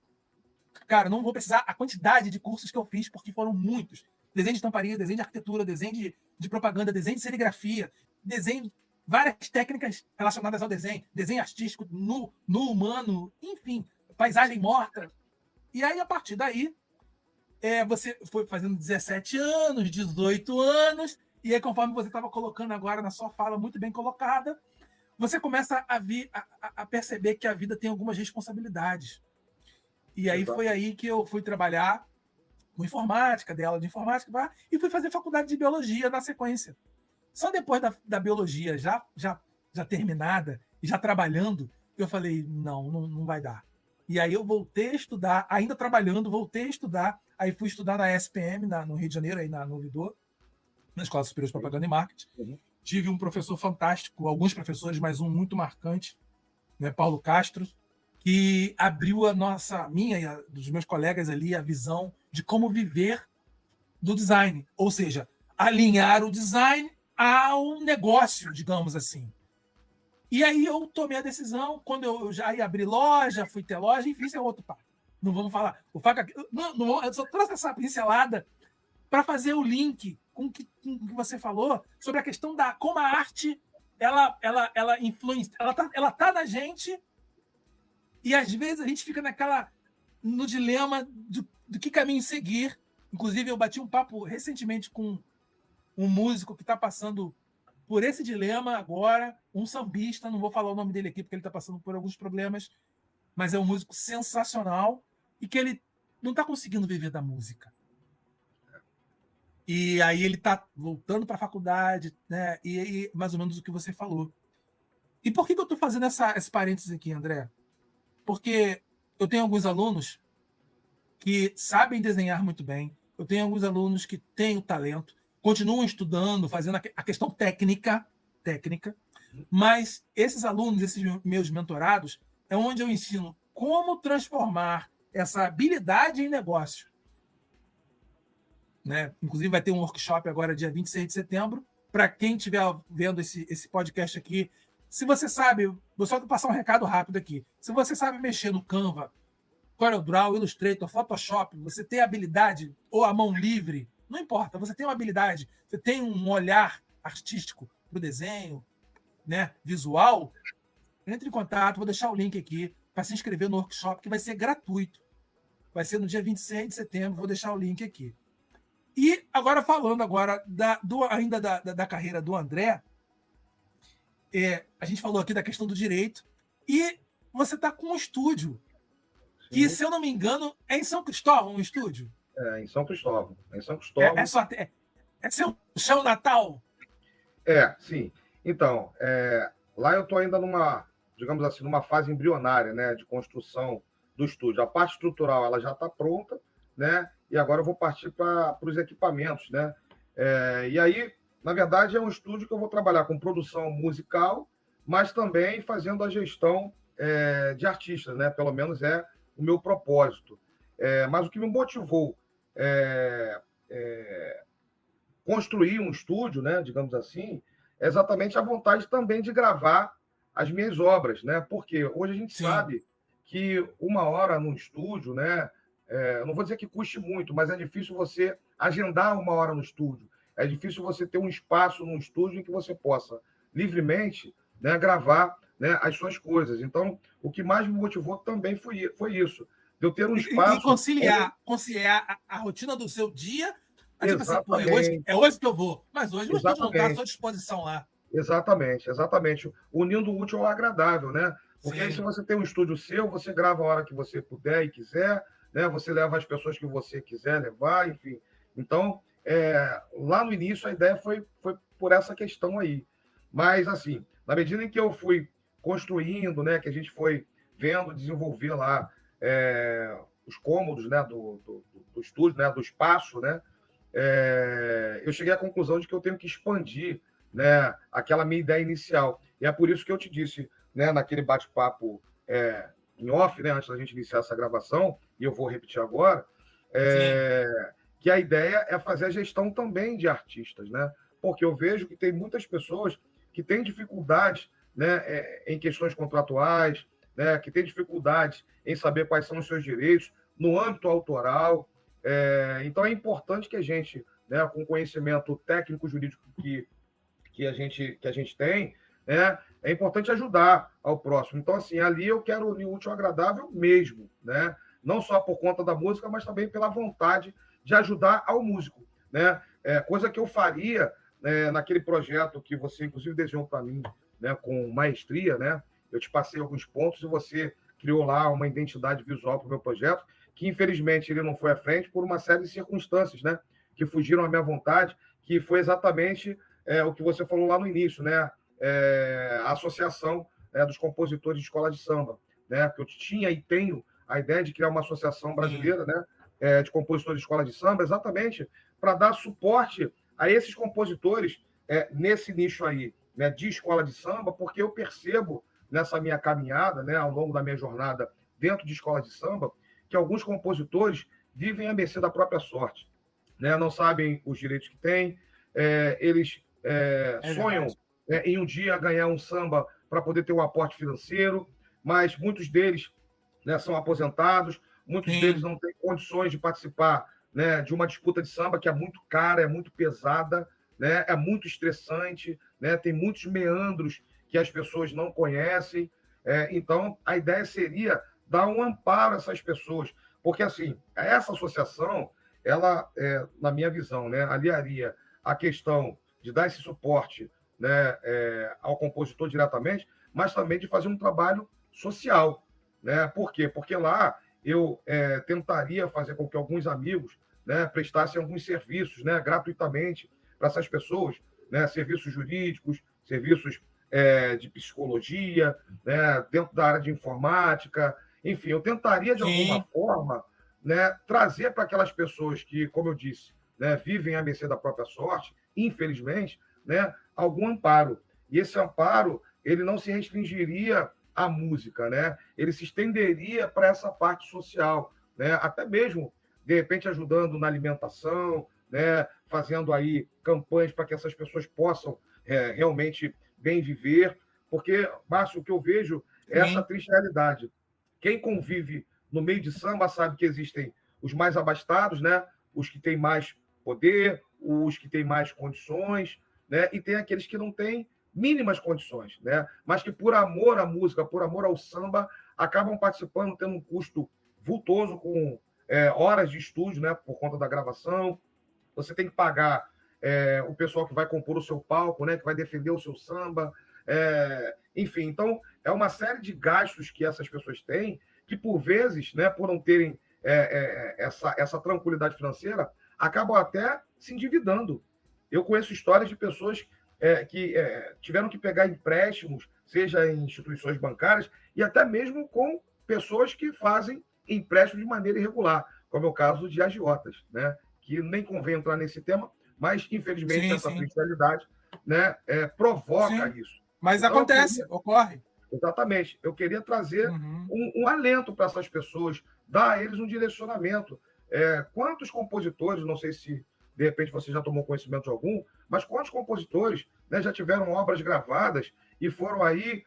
Cara, não vou precisar a quantidade de cursos que eu fiz, porque foram muitos. Desenho de estamparia, desenho de arquitetura, desenho de propaganda, desenho de serigrafia, desenho, várias técnicas relacionadas ao desenho artístico no humano, enfim, paisagem morta. E aí, a partir daí, você foi fazendo 17 anos, 18 anos, e aí, conforme você estava colocando agora na sua fala, muito bem colocada, você começa a perceber que a vida tem algumas responsabilidades. E aí foi aí que eu fui trabalhar com informática, dei aula de informática, e fui fazer faculdade de biologia na sequência. Só depois da biologia já terminada e já trabalhando, eu falei, não vai dar. E aí eu voltei a estudar, ainda trabalhando, voltei a estudar. Aí fui estudar na SPM, no Rio de Janeiro, aí no Ouvidor, na Escola Superior de Propaganda e Marketing. Uhum. Tive um professor fantástico, alguns professores, mas um muito marcante, né, Paulo Castro, que abriu minha e dos meus colegas ali, a visão de como viver do design. Ou seja, alinhar o design ao negócio, digamos assim. E aí eu tomei a decisão, quando eu já ia abrir loja, fui ter loja, enfim, isso é outro papo. Não vamos falar. Eu só trouxe essa pincelada para fazer o link com o que você falou sobre a questão da como a arte ela influencia, ela tá na gente, e às vezes a gente fica no dilema do que caminho seguir. Inclusive, eu bati um papo recentemente com um músico que está passando por esse dilema agora, um sambista, não vou falar o nome dele aqui porque ele está passando por alguns problemas, mas é um músico sensacional e que ele não está conseguindo viver da música. E aí ele está voltando para a faculdade, né? E mais ou menos o que você falou. E por que eu estou fazendo esse parênteses aqui, André? Porque eu tenho alguns alunos que sabem desenhar muito bem, eu tenho alguns alunos que têm o talento, continuam estudando, fazendo a questão técnica, mas esses alunos, esses meus mentorados, é onde eu ensino como transformar essa habilidade em negócio. Né? Inclusive, vai ter um workshop agora, dia 26 de setembro, para quem estiver vendo esse podcast aqui. Se você sabe, vou só passar um recado rápido aqui. Se você sabe mexer no Canva, CorelDRAW, Illustrator, Photoshop, você tem habilidade ou a mão livre, não importa, você tem uma habilidade, você tem um olhar artístico para o desenho, né, visual, entre em contato, vou deixar o link aqui para se inscrever no workshop, que vai ser gratuito. Vai ser no dia 26 de setembro, vou deixar o link aqui. E agora, falando agora ainda da carreira do André, a gente falou aqui da questão do direito, e você está com um estúdio, que, se eu não me engano, é em São Cristóvão, um estúdio? Em São Cristóvão. Em São Cristóvão. É seu Natal? Sim. Então, lá eu estou ainda digamos assim, numa fase embrionária, né, de construção do estúdio. A parte estrutural ela já está pronta, né, e agora eu vou partir para os equipamentos, né. E aí, na verdade, é um estúdio que eu vou trabalhar com produção musical, mas também fazendo a gestão de artistas, né, pelo menos é o meu propósito. Mas o que me motivou construir um estúdio, né, digamos assim, é exatamente a vontade também de gravar as minhas obras, né? Porque hoje a gente sabe que 1 hora no estúdio, né? Eu não vou dizer que custe muito, mas é difícil você agendar 1 hora no estúdio. É difícil você ter um espaço no estúdio em que você possa livremente, né, gravar, né, as suas coisas. Então, o que mais me motivou também foi isso. De eu ter um espaço... E conciliar a rotina do seu dia. Tipo assim, pô, é hoje que eu vou. Mas hoje o estúdio não está à sua disposição lá. Exatamente. Unindo o útil ao agradável, né? Porque aí, se você tem um estúdio seu, você grava a hora que você puder e quiser, né? Você leva as pessoas que você quiser levar, enfim. Então, lá no início, a ideia foi por essa questão aí. Mas, assim, na medida em que eu fui construindo, né? Que a gente foi vendo, desenvolver lá os cômodos, né, do estúdio, né, do espaço, né, eu cheguei à conclusão de que eu tenho que expandir, né, aquela minha ideia inicial. E é por isso que eu te disse, né, naquele bate-papo em off, né, antes da gente iniciar essa gravação, e eu vou repetir agora, que a ideia é fazer a gestão também de artistas, né? Porque eu vejo que tem muitas pessoas que têm dificuldades, né, em questões contratuais, né, que têm dificuldades em saber quais são os seus direitos no âmbito autoral. Então é importante que a gente, né, com o conhecimento técnico jurídico que a gente tem, né, é importante ajudar ao próximo. Então, assim, ali eu quero unir o útil ao agradável mesmo, né? Não só por conta da música, mas também pela vontade de ajudar ao músico, né? Coisa que eu faria, né, naquele projeto que você, inclusive, desenhou para mim, né, com maestria, né? Eu te passei alguns pontos e você criou lá uma identidade visual para o meu projeto, que, infelizmente, ele não foi à frente por uma série de circunstâncias, né, que fugiram à minha vontade, que foi exatamente o que você falou lá no início, né? A associação dos compositores de escola de samba, né? Que eu tinha e tenho a ideia de criar uma associação brasileira, né, de compositores de escola de samba, exatamente para dar suporte a esses compositores nesse nicho aí, né, de escola de samba, porque eu percebo nessa minha caminhada, né, ao longo da minha jornada dentro de escola de samba, que alguns compositores vivem à mercê da própria sorte, né, não sabem os direitos que têm, eles sonham em um dia ganhar um samba para poder ter um aporte financeiro, mas muitos deles, né, são aposentados, muitos deles não têm condições de participar, né, de uma disputa de samba que é muito cara, é muito pesada, né, é muito estressante, né, tem muitos meandros que as pessoas não conhecem. Então, a ideia seria dar um amparo a essas pessoas, porque, assim, essa associação, ela, na minha visão, né, aliaria a questão de dar esse suporte, né, ao compositor diretamente, mas também de fazer um trabalho social, né? Por quê? Porque lá eu tentaria fazer com que alguns amigos, né, prestassem alguns serviços, né, gratuitamente para essas pessoas, né, serviços jurídicos, serviços de psicologia, né, dentro da área de informática, enfim, eu tentaria de alguma forma, né, trazer para aquelas pessoas que, como eu disse, né, vivem à mercê da própria sorte, infelizmente, né, algum amparo. E esse amparo ele não se restringiria à música, né? Ele se estenderia para essa parte social, né? Até mesmo, de repente, ajudando na alimentação, né? Fazendo aí campanhas para que essas pessoas possam realmente bem viver, porque, Márcio, o que eu vejo é essa triste realidade. Quem convive no meio de samba sabe que existem os mais abastados, né? Os que têm mais poder, os que têm mais condições, né? E tem aqueles que não têm mínimas condições, né? Mas que por amor à música, por amor ao samba, acabam participando, tendo um custo vultoso com horas de estúdio, né? Por conta da gravação. Você tem que pagar o pessoal que vai compor o seu palco, né? Que vai defender o seu samba. Enfim, então é uma série de gastos que essas pessoas têm que, por vezes, né? Por não terem essa tranquilidade financeira, acabam até se endividando. Eu conheço histórias de pessoas que tiveram que pegar empréstimos, seja em instituições bancárias, e até mesmo com pessoas que fazem empréstimos de maneira irregular, como é o caso de agiotas, né? Que nem convém entrar nesse tema, mas, infelizmente, essa realidade, né, provoca isso. Mas então, acontece, ocorre. Exatamente. Eu queria trazer um alento para essas pessoas, dar a eles um direcionamento. Quantos compositores, não sei se de repente você já tomou conhecimento de algum, mas quantos compositores, né, já tiveram obras gravadas e foram aí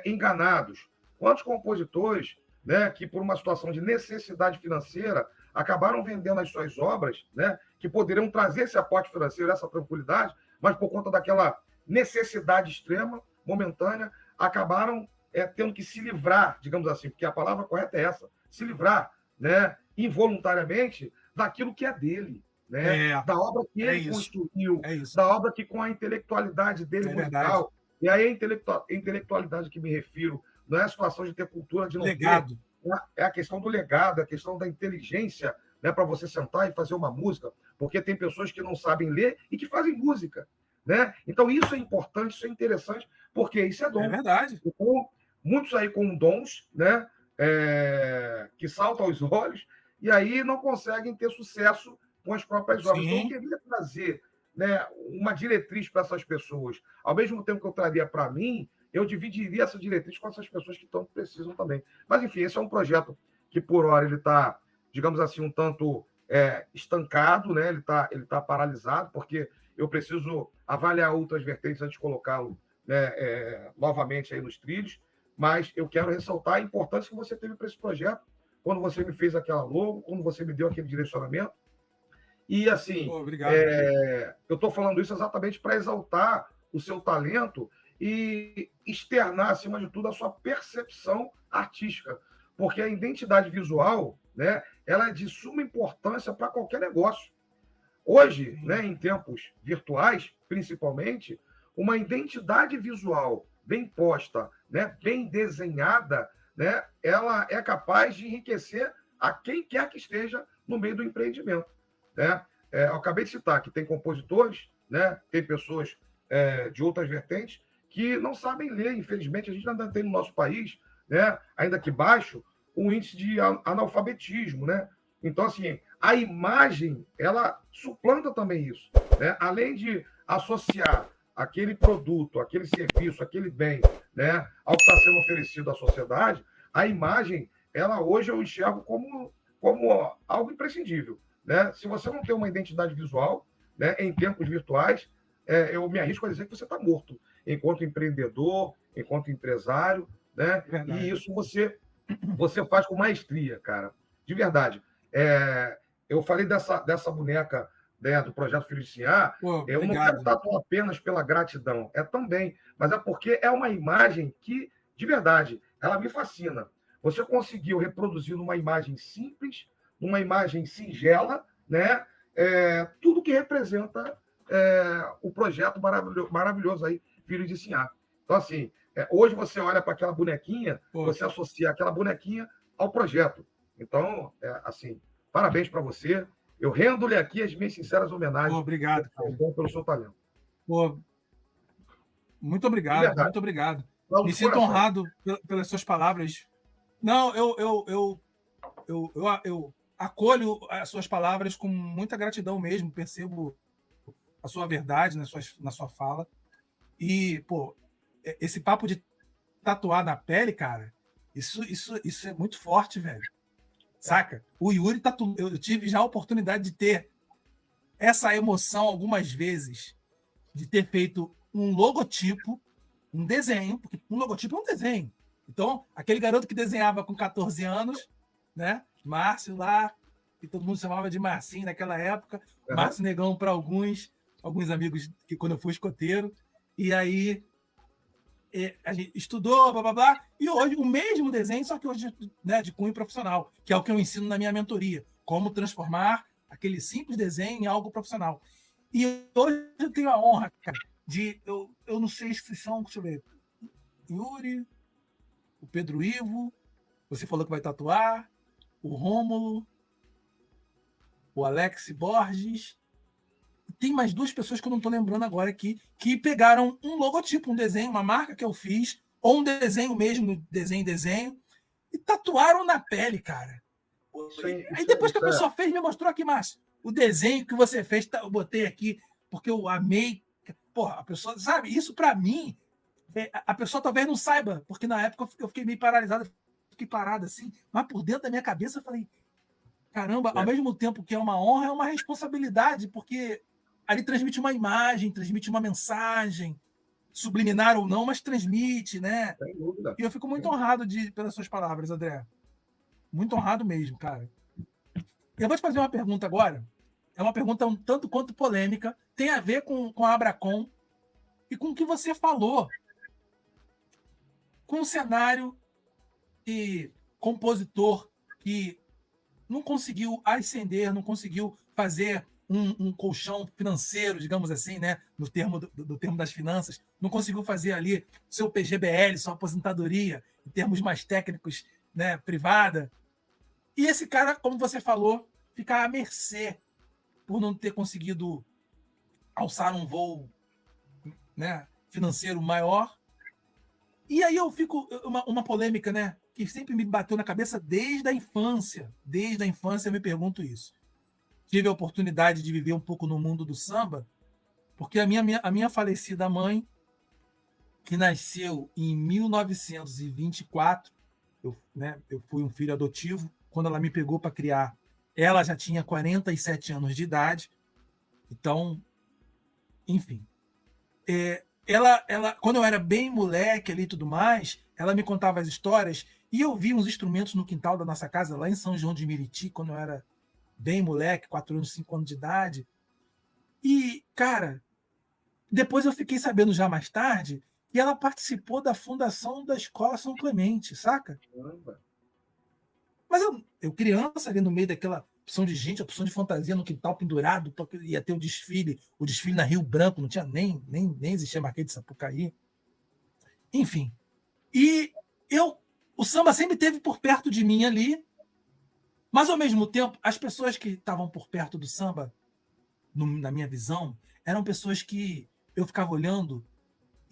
enganados? Quantos compositores, né, que por uma situação de necessidade financeira acabaram vendendo as suas obras, né, que poderiam trazer esse aporte financeiro, essa tranquilidade, mas por conta daquela necessidade extrema, momentânea, acabaram tendo que se livrar, digamos assim, porque a palavra correta é essa, se livrar, né, involuntariamente daquilo que é dele. Né? Da obra que ele construiu, da obra que com a intelectualidade dele musical, e aí a intelectualidade que me refiro não é a situação de ter cultura, de não legado. Ter, é a questão do legado, é a questão da inteligência, né, para você sentar e fazer uma música, porque tem pessoas que não sabem ler e que fazem música. Né? Então isso é importante, isso é interessante, porque isso é dom. É verdade. Então, muitos aí com dons, né, que saltam aos olhos, e aí não conseguem ter sucesso com as próprias obras. Sim. Então, eu queria trazer, né, uma diretriz para essas pessoas. Ao mesmo tempo que eu traria para mim, eu dividiria essa diretriz com essas pessoas que tanto precisam também. Mas, enfim, esse é um projeto que, por hora, ele está, digamos assim, um tanto estancado, né? Ele tá paralisado, porque eu preciso avaliar outras vertentes antes de colocá-lo, né, novamente aí nos trilhos. Mas eu quero ressaltar a importância que você teve para esse projeto, quando você me fez aquela logo, quando você me deu aquele direcionamento. E, assim, Obrigado. eu estou falando isso exatamente para exaltar o seu talento e externar, acima de tudo, a sua percepção artística. Porque a identidade visual, né, ela é de suma importância para qualquer negócio. Hoje, né, em tempos virtuais, principalmente, uma identidade visual bem posta, né, bem desenhada, né, ela é capaz de enriquecer a quem quer que esteja no meio do empreendimento. Né? Eu acabei de citar que tem compositores, né, tem pessoas de outras vertentes que não sabem ler. Infelizmente, a gente ainda tem no nosso país, né, ainda que baixo, um índice de analfabetismo. Né? Então, assim, a imagem, ela suplanta também isso. Né? Além de associar aquele produto, aquele serviço, aquele bem, né, ao que está sendo oferecido à sociedade, a imagem, ela hoje eu enxergo como algo imprescindível. Né? Se você não tem uma identidade visual, né, em tempos virtuais, eu me arrisco a dizer que você está morto, enquanto empreendedor, enquanto empresário. Né? E isso você faz com maestria, cara. De verdade. Eu falei dessa boneca, né, do projeto Filho de Sinhá. Eu não quero tatuar apenas pela gratidão, também, mas é porque é uma imagem que, de verdade, ela me fascina. Você conseguiu reproduzir numa imagem simples, numa imagem singela, né, tudo que representa o projeto maravilhoso aí, Filho de Sinhá. Então, assim, hoje você olha para aquela bonequinha, você associa aquela bonequinha ao projeto. Então, assim, parabéns para você. Eu rendo-lhe aqui as minhas sinceras homenagens. Obrigado, cara. Pelo seu talento. Muito obrigado, muito obrigado. Me sinto honrado pelas suas palavras. Não, eu acolho as suas palavras com muita gratidão mesmo, percebo a sua verdade na sua fala. E, pô, esse papo de tatuar na pele, cara, isso é muito forte, velho. Saca? O Yuri tatuou. Eu tive já a oportunidade de ter essa emoção algumas vezes, de ter feito um logotipo, um desenho, porque um logotipo é um desenho. Então, aquele garoto que desenhava com 14 anos, né? Márcio lá, que todo mundo chamava de Marcinho naquela época, Márcio Negão para alguns amigos que quando eu fui escoteiro, e aí a gente estudou, blá, blá, blá, e hoje o mesmo desenho, só que hoje, né, de cunho profissional, que é o que eu ensino na minha mentoria, como transformar aquele simples desenho em algo profissional. E hoje eu tenho a honra, cara, de, eu não sei se são, deixa eu ver, Yuri, o Pedro Ivo, você falou que vai tatuar, o Rômulo, o Alex Borges, tem mais duas pessoas que eu não estou lembrando agora aqui, que pegaram um logotipo, um desenho, uma marca que eu fiz, ou um desenho mesmo, desenho, e tatuaram na pele, cara. Aí depois que a pessoa fez, me mostrou aqui, Márcio, o desenho que você fez, eu botei aqui, porque eu amei. Porra, a pessoa, sabe, isso para mim, a pessoa talvez não saiba, porque na época eu fiquei meio paralisado, fiquei parado assim, mas por dentro da minha cabeça eu falei, caramba, ao mesmo tempo que é uma honra, é uma responsabilidade, porque ali transmite uma imagem, transmite uma mensagem, subliminar ou não, mas transmite, né? Sem dúvida. E eu fico muito honrado pelas suas palavras, André. Muito honrado mesmo, cara. Eu vou te fazer uma pergunta agora. É uma pergunta um tanto quanto polêmica. Tem a ver com a Abracom e com o que você falou. Com o cenário de compositor que não conseguiu ascender, não conseguiu fazer um colchão financeiro, digamos assim, né? No termo do termo das finanças, não conseguiu fazer ali seu PGBL, sua aposentadoria, em termos mais técnicos, né? Privada. E esse cara, como você falou, fica à mercê por não ter conseguido alçar um voo, né, financeiro maior. E aí eu fico uma polêmica, né? que sempre me bateu na cabeça desde a infância. Desde a infância eu me pergunto isso. Tive a oportunidade de viver um pouco no mundo do samba, porque a minha falecida mãe, que nasceu em 1924, eu fui um filho adotivo. Quando ela me pegou para criar, ela já tinha 47 anos de idade. Então, enfim. Ela, quando eu era bem moleque ali e tudo mais, ela me contava as histórias e eu vi uns instrumentos no quintal da nossa casa, lá em São João de Meriti, quando eu era bem moleque, 4 anos, 5 anos de idade. E, cara, depois eu fiquei sabendo já mais tarde que ela participou da fundação da Escola São Clemente, saca? Caramba. Mas eu criança ali no meio daquela opção de gente, opção de fantasia no quintal pendurado, ia ter o desfile na Rio Branco, não tinha nem existia Marquês de Sapucaí. Enfim. E o samba sempre esteve por perto de mim ali, mas ao mesmo tempo, as pessoas que estavam por perto do samba, na minha visão, eram pessoas que eu ficava olhando.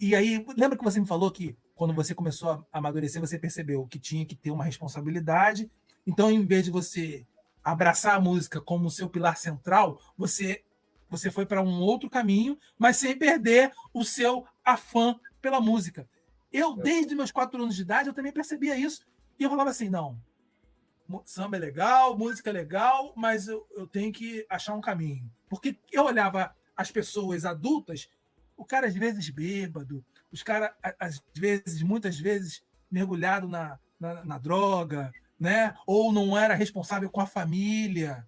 E aí, lembra que você me falou que quando você começou a amadurecer, você percebeu que tinha que ter uma responsabilidade. Então, em vez de você abraçar a música como seu pilar central, você foi para um outro caminho, mas sem perder o seu afã pela música. Eu, desde meus 4 anos de idade, eu também percebia isso. E eu falava assim, não, samba é legal, música é legal, mas eu tenho que achar um caminho. Porque eu olhava as pessoas adultas, o cara às vezes bêbado, os caras muitas vezes mergulhado na droga, né? Ou não era responsável com a família,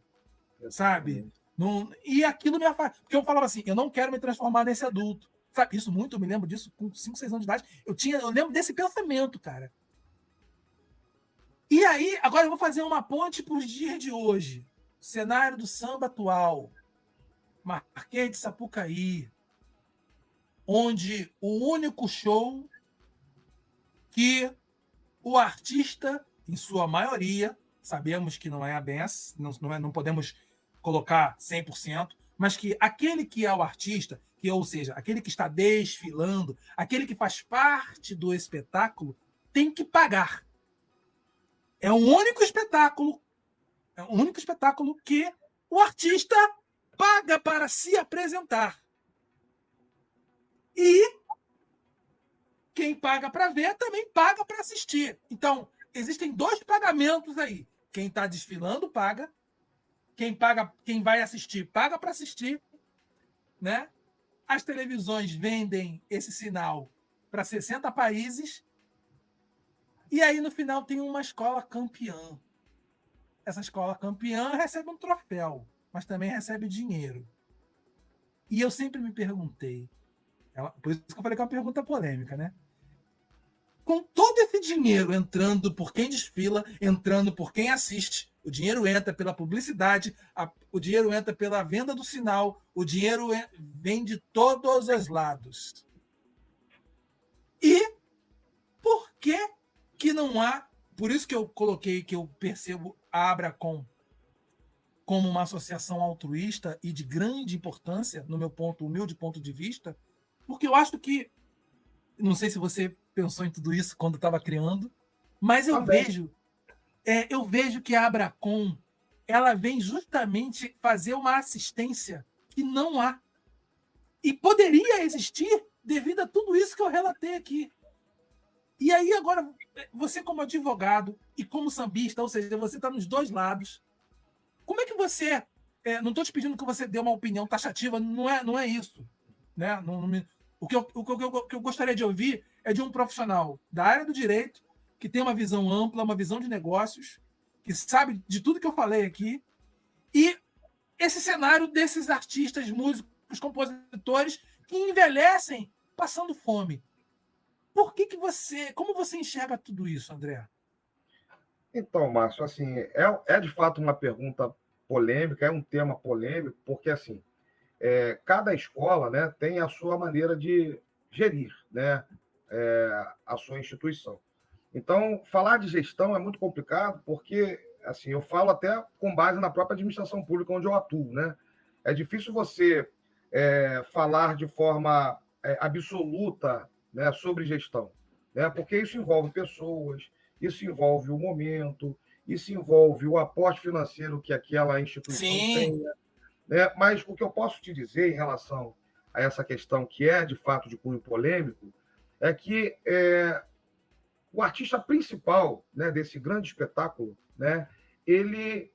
sabe? Não, e aquilo me afasta. Porque eu falava assim, eu não quero me transformar nesse adulto. Sabe? Isso muito, eu me lembro disso com 5, 6 anos de idade. Eu lembro desse pensamento, cara. E aí, agora eu vou fazer uma ponte para os dias de hoje. Cenário do samba atual. Marquês de Sapucaí. Onde o único show que o artista, em sua maioria, sabemos que não é bem assim, não podemos colocar 100%, mas que aquele que é o artista, ou seja, aquele que está desfilando, aquele que faz parte do espetáculo, tem que pagar. É o único espetáculo que o artista paga para se apresentar. E quem paga para ver também paga para assistir. Então, existem 2 pagamentos aí. Quem está desfilando paga, quem vai assistir paga para assistir, né? As televisões vendem esse sinal para 60 países. E aí, no final, tem uma escola campeã. Essa escola campeã recebe um troféu, mas também recebe dinheiro. E eu sempre me perguntei, por isso que eu falei que é uma pergunta polêmica, né? Com todo esse dinheiro entrando por quem desfila, entrando por quem assiste, o dinheiro entra pela publicidade, o dinheiro entra pela venda do sinal, o dinheiro vem de todos os lados. E por que não há... Por isso que eu coloquei que eu percebo a Abracom como uma associação altruísta e de grande importância, no meu humilde ponto de vista, porque eu acho que, não sei se você pensou em tudo isso quando estava criando, mas eu vejo que a Abracom ela vem justamente fazer uma assistência que não há. E poderia existir devido a tudo isso que eu relatei aqui. E aí, agora, você como advogado e como sambista, ou seja, você está nos 2 lados, como é que você... não estou te pedindo que você dê uma opinião taxativa, não é isso. Né? O que eu gostaria de ouvir é de um profissional da área do direito, que tem uma visão ampla, uma visão de negócios, que sabe de tudo que eu falei aqui, e esse cenário desses artistas, músicos, compositores que envelhecem passando fome. Como você enxerga tudo isso, André? Então, Márcio, assim, é de fato uma pergunta polêmica, é um tema polêmico, porque assim, cada escola, né, tem a sua maneira de gerir, né, a sua instituição. Então, falar de gestão é muito complicado, porque assim, eu falo até com base na própria administração pública onde eu atuo, né? É difícil você falar de forma absoluta, né, sobre gestão, né? Porque isso envolve pessoas, isso envolve o momento, isso envolve o aporte financeiro que aquela instituição tenha, né? Mas o que eu posso te dizer em relação a essa questão, que é de fato de cunho polêmico, é que o artista principal, né, desse grande espetáculo, né, ele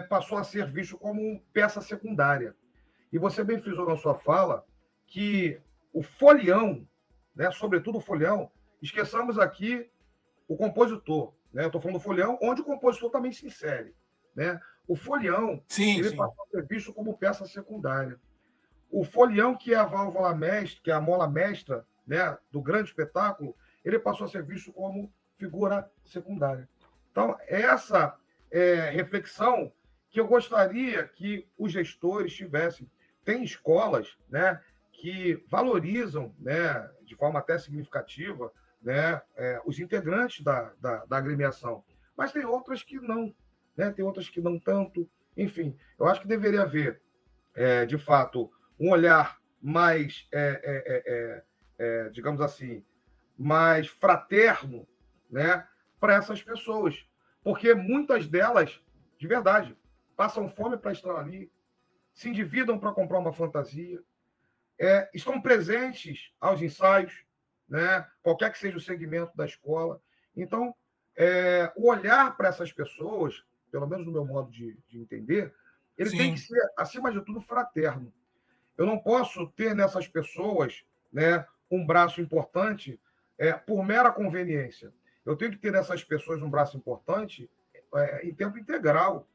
passou a ser visto como peça secundária. E você bem frisou na sua fala que o folião, né, sobretudo o folião, esqueçamos aqui o compositor. Né? Eu estou falando do folião, onde o compositor também se insere. Né? O folião ele passou a ser visto como peça secundária. O folião, que é a válvula mestra, que é a mola mestra, né, do grande espetáculo, ele passou a ser visto como figura secundária. Então, essa reflexão que eu gostaria que os gestores tivessem. Tem escolas, né, que valorizam, né, de forma até significativa, né, os integrantes da agremiação, mas tem outras que não, né, tem outras que não tanto. Enfim, eu acho que deveria haver, de fato, um olhar mais, digamos assim, mais fraterno, né, para essas pessoas, porque muitas delas, de verdade, passam fome para estar ali, se endividam para comprar uma fantasia, estão presentes aos ensaios, né, qualquer que seja o segmento da escola. Então, o olhar para essas pessoas, pelo menos no meu modo de entender, ele tem que ser, acima de tudo, fraterno. Eu não posso ter nessas pessoas, né, um braço importante por mera conveniência. Eu tenho que ter nessas pessoas um braço importante em tempo integral.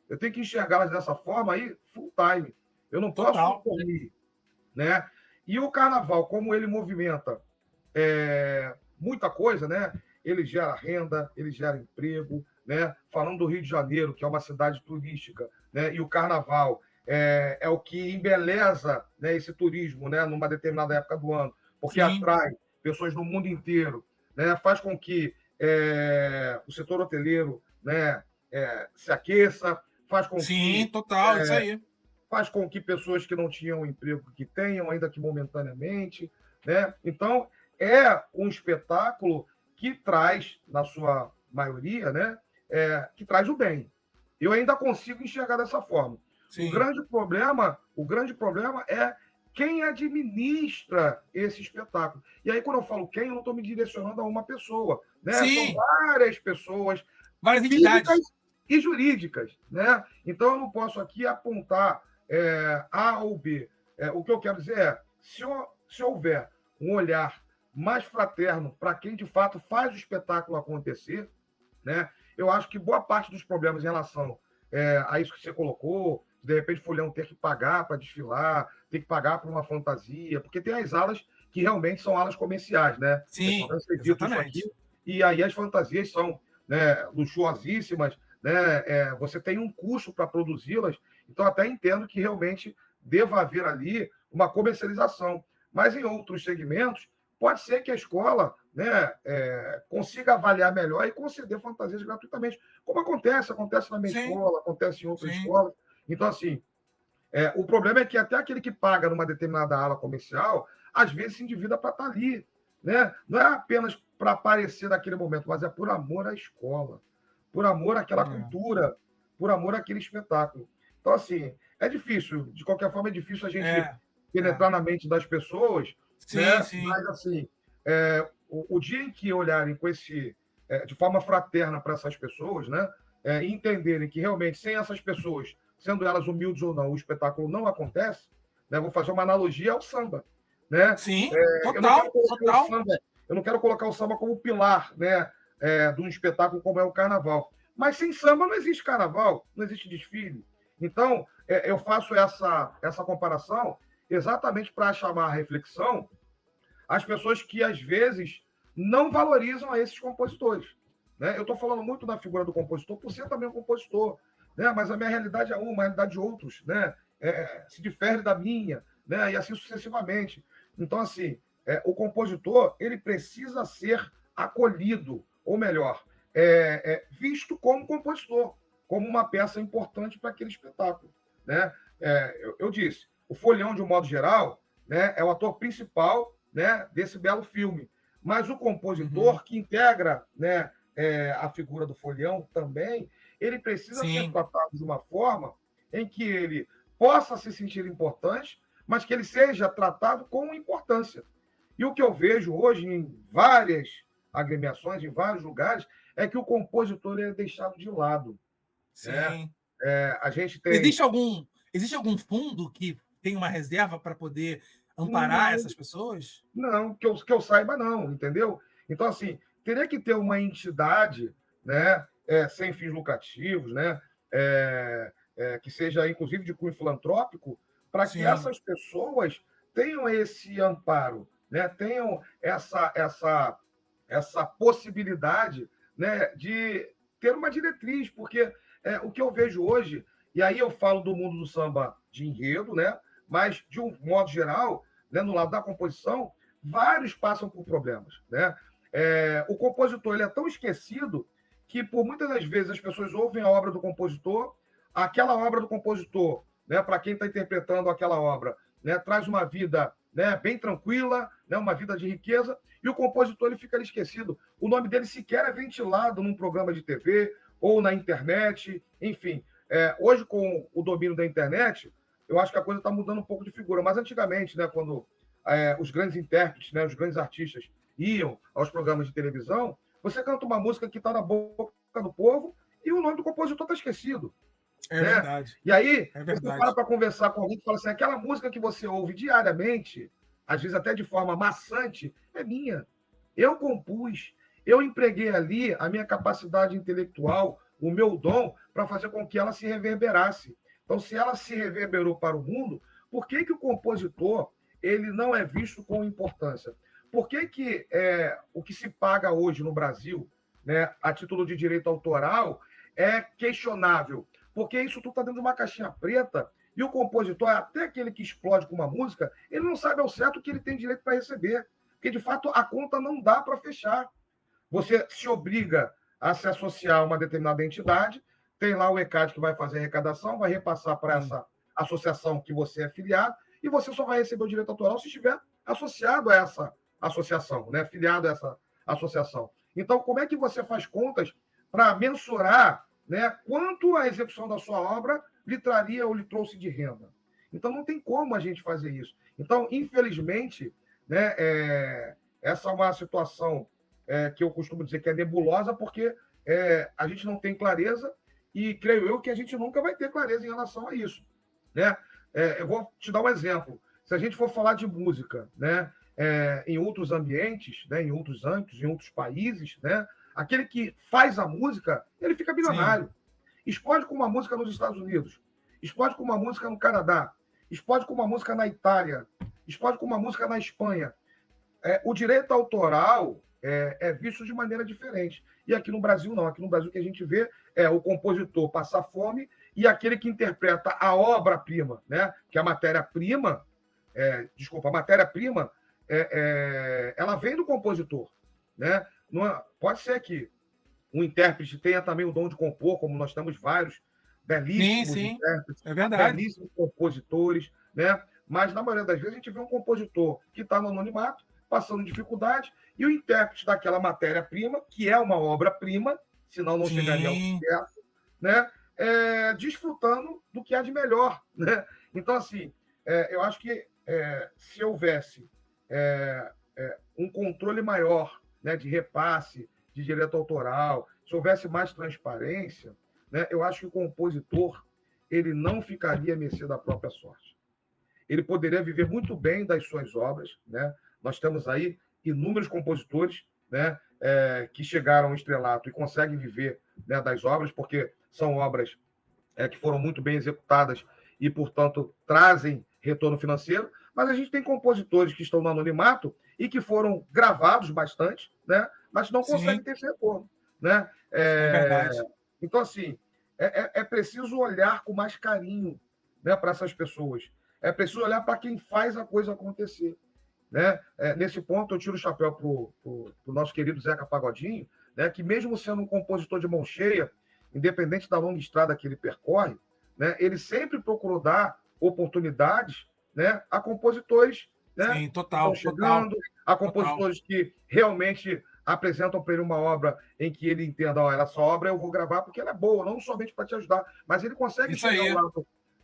Eu tenho que enxergá-las dessa forma aí, full time. Eu não posso correr, né? E o carnaval, como ele movimenta muita coisa, né? Ele gera renda, ele gera emprego, né? Falando do Rio de Janeiro, que é uma cidade turística, né? E o carnaval é o que embeleza, né, esse turismo, né, numa determinada época do ano, porque atrai pessoas do mundo inteiro, né? Faz com que o setor hoteleiro, né, se aqueça, faz com que total, isso aí. Faz com que pessoas que não tinham emprego que tenham, ainda que momentaneamente, né? Então, é um espetáculo que traz, na sua maioria, né, que traz o bem. Eu ainda consigo enxergar dessa forma. O grande problema é quem administra esse espetáculo. E aí, quando eu falo quem, eu não estou me direcionando a uma pessoa, né? São várias pessoas, várias entidades e jurídicas, né? Então, eu não posso aqui apontar A ou B. O que eu quero dizer é, se houver um olhar mais fraterno para quem, de fato, faz o espetáculo acontecer, né? Eu acho que boa parte dos problemas em relação a isso que você colocou, de repente o folião ter que pagar para desfilar, ter que pagar por uma fantasia, porque tem as alas que realmente são alas comerciais, né? Sim, exatamente. Isso aqui, e aí as fantasias são, né, luxuosíssimas, né? Você tem um custo para produzi-las, então até entendo que realmente deva haver ali uma comercialização. Mas em outros segmentos, pode ser que a escola, né, consiga avaliar melhor e conceder fantasias gratuitamente, como acontece na minha escola, acontece em outras escolas. Então, assim, o problema é que até aquele que paga numa determinada ala comercial, às vezes se endivida para estar ali, né? Não é apenas para aparecer naquele momento, mas é por amor à escola, por amor àquela cultura, por amor àquele espetáculo. Então, assim, é difícil, de qualquer forma, é difícil a gente penetrar na mente das pessoas, né? Mas, assim, o dia em que olharem com de forma fraterna para essas pessoas, né? E entenderem que realmente, sem essas pessoas, sendo elas humildes ou não, o espetáculo não acontece, né? Vou fazer uma analogia ao samba, né? Total. Eu não quero colocar o samba como pilar, né, de um espetáculo como é o carnaval. Mas sem samba não existe carnaval, não existe desfile. Então, eu faço essa comparação exatamente para chamar a reflexão as pessoas que, às vezes, não valorizam esses compositores. Né? Eu estou falando muito da figura do compositor por ser também um compositor, né? Mas a minha realidade é uma, a realidade de outros, né? Se difere da minha, né? E assim sucessivamente. Então, assim, o compositor ele precisa ser acolhido, ou melhor, visto como compositor, como uma peça importante para aquele espetáculo. Né? Eu disse, o folião, de um modo geral, né, é o ator principal, né, desse belo filme. Mas o compositor que integra, né, a figura do folião também, ele precisa ser Sim, tratado de uma forma em que ele possa se sentir importante, mas que ele seja tratado com importância. E o que eu vejo hoje em várias agremiações, em vários lugares, é que o compositor é deixado de lado. Né? sim. A gente tem. Existe algum fundo que tem uma reserva para poder amparar Não, essas pessoas? não, que eu saiba, não, entendeu? Então, assim, teria que ter uma entidade, né, sem fins lucrativos, né, que seja, inclusive, de cunho filantrópico, para que Sim, essas pessoas tenham esse amparo, né, tenham essa possibilidade, né, de ter uma diretriz, porque o que eu vejo hoje, e aí eu falo do mundo do samba de enredo, né, mas, de um modo geral, né, no lado da composição, vários passam por problemas. Né? O compositor ele é tão esquecido que, por muitas das vezes, as pessoas ouvem a obra do compositor, aquela obra do compositor, né, para quem está interpretando aquela obra, né, traz uma vida, né, bem tranquila, né, uma vida de riqueza, e o compositor ele fica ali esquecido. O nome dele sequer é ventilado num programa de TV ou na internet, enfim. Hoje, com o domínio da internet, eu acho que a coisa está mudando um pouco de figura. Mas antigamente, né, quando os grandes intérpretes, né, os grandes artistas iam aos programas de televisão, você canta uma música que está na boca do povo e o nome do compositor está esquecido. é Né? verdade. E aí, É você verdade. para conversar com alguém e fala assim, aquela música que você ouve diariamente, às vezes até de forma maçante, é minha. Eu compus, eu empreguei ali a minha capacidade intelectual, o meu dom, para fazer com que ela se reverberasse. Então, se ela se reverberou para o mundo, por que o compositor ele não é visto com importância? Por que o que se paga hoje no Brasil, né, a título de direito autoral, é questionável? Porque isso tudo está dentro de uma caixinha preta e o compositor, até aquele que explode com uma música, ele não sabe ao certo o que ele tem direito para receber. Porque, de fato, a conta não dá para fechar. Você se obriga a se associar a uma determinada entidade, tem lá o ECAD que vai fazer a arrecadação, vai repassar para Sim. essa associação que você é filiado, e você só vai receber o direito autoral se estiver associado a essa associação, né? Filiado a essa associação. Então, como é que você faz contas para mensurar, né, quanto a execução da sua obra lhe traria ou lhe trouxe de renda? Então, não tem como a gente fazer isso. Então, infelizmente, né, essa é uma situação que eu costumo dizer que é nebulosa, porque a gente não tem clareza e creio eu que a gente nunca vai ter clareza em relação a isso. Né? Eu vou te dar um exemplo. Se a gente for falar de música, né, em outros ambientes, né, em outros âmbitos, em outros países, né, aquele que faz a música, ele fica Sim. bilionário. Explode com uma música nos Estados Unidos, explode com uma música no Canadá, explode com uma música na Itália, explode com uma música na Espanha. O direito autoral é visto de maneira diferente. E aqui no Brasil, não. Aqui no Brasil, o que a gente vê é o compositor passar fome e aquele que interpreta a obra-prima, né? Que a matéria-prima, a matéria-prima, ela vem do compositor. Né? Pode ser que o intérprete tenha também o dom de compor, como nós temos vários Sim, belíssimos sim. intérpretes, É verdade. belíssimos compositores, né? Mas, na maioria das vezes, a gente vê um compositor que está no anonimato, passando dificuldade, e o intérprete daquela matéria-prima, que é uma obra-prima, senão não chegaria ao Sim. sucesso, né? Desfrutando do que há de melhor. Né? Então, assim, eu acho que se houvesse um controle maior, né, de repasse, de direito autoral, se houvesse mais transparência, né, eu acho que o compositor ele não ficaria à mercê da própria sorte. Ele poderia viver muito bem das suas obras. Né? Nós temos aí inúmeros compositores, né, que chegaram ao estrelato e conseguem viver, né, das obras, porque são obras que foram muito bem executadas e, portanto, trazem retorno financeiro. Mas a gente tem compositores que estão no anonimato e que foram gravados bastante, né, mas não conseguem Sim. ter esse retorno. Né? É verdade. Então, assim, é preciso olhar com mais carinho, né, para essas pessoas. É preciso olhar para quem faz a coisa acontecer. Né? Nesse ponto, eu tiro o chapéu para o nosso querido Zeca Pagodinho, né, que mesmo sendo um compositor de mão cheia, independente da longa estrada que ele percorre, né, ele sempre procurou dar oportunidades, né, a compositores, né, Sim, que estão total, total, chegando, a total. compositores que realmente apresentam para ele uma obra em que ele entenda, essa obra eu vou gravar porque ela é boa, não somente para te ajudar, mas ele consegue chegar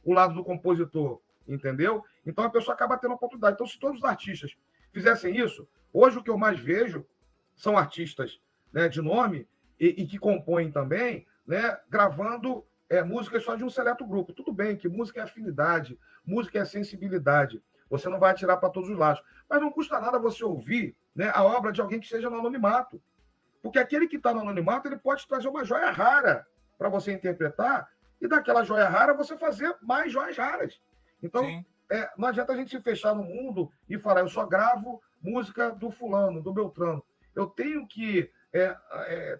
o lado do compositor, entendeu? Então a pessoa acaba tendo a oportunidade. Então, se todos os artistas fizessem isso, hoje o que eu mais vejo são artistas, né, de nome e que compõem também, né, gravando músicas só de um seleto grupo. Tudo bem que música é afinidade, música é sensibilidade. Você não vai atirar para todos os lados. Mas não custa nada você ouvir, né, a obra de alguém que esteja no anonimato. Porque aquele que está no anonimato, ele pode trazer uma joia rara para você interpretar e daquela joia rara você fazer mais joias raras. Então, não adianta a gente se fechar no mundo e falar, eu só gravo música do fulano, do Beltrano. Eu tenho que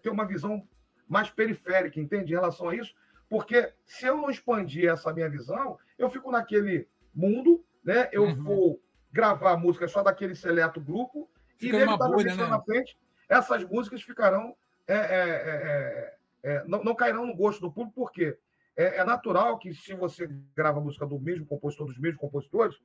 ter uma visão mais periférica, entende? Em relação a isso, porque se eu não expandir essa minha visão, eu fico naquele mundo, né? Eu vou gravar música só daquele seleto grupo e inevitavelmente lá na frente essas músicas ficarão não cairão no gosto do público, porque é natural que, se você grava música do mesmo compositor, dos mesmos compositores,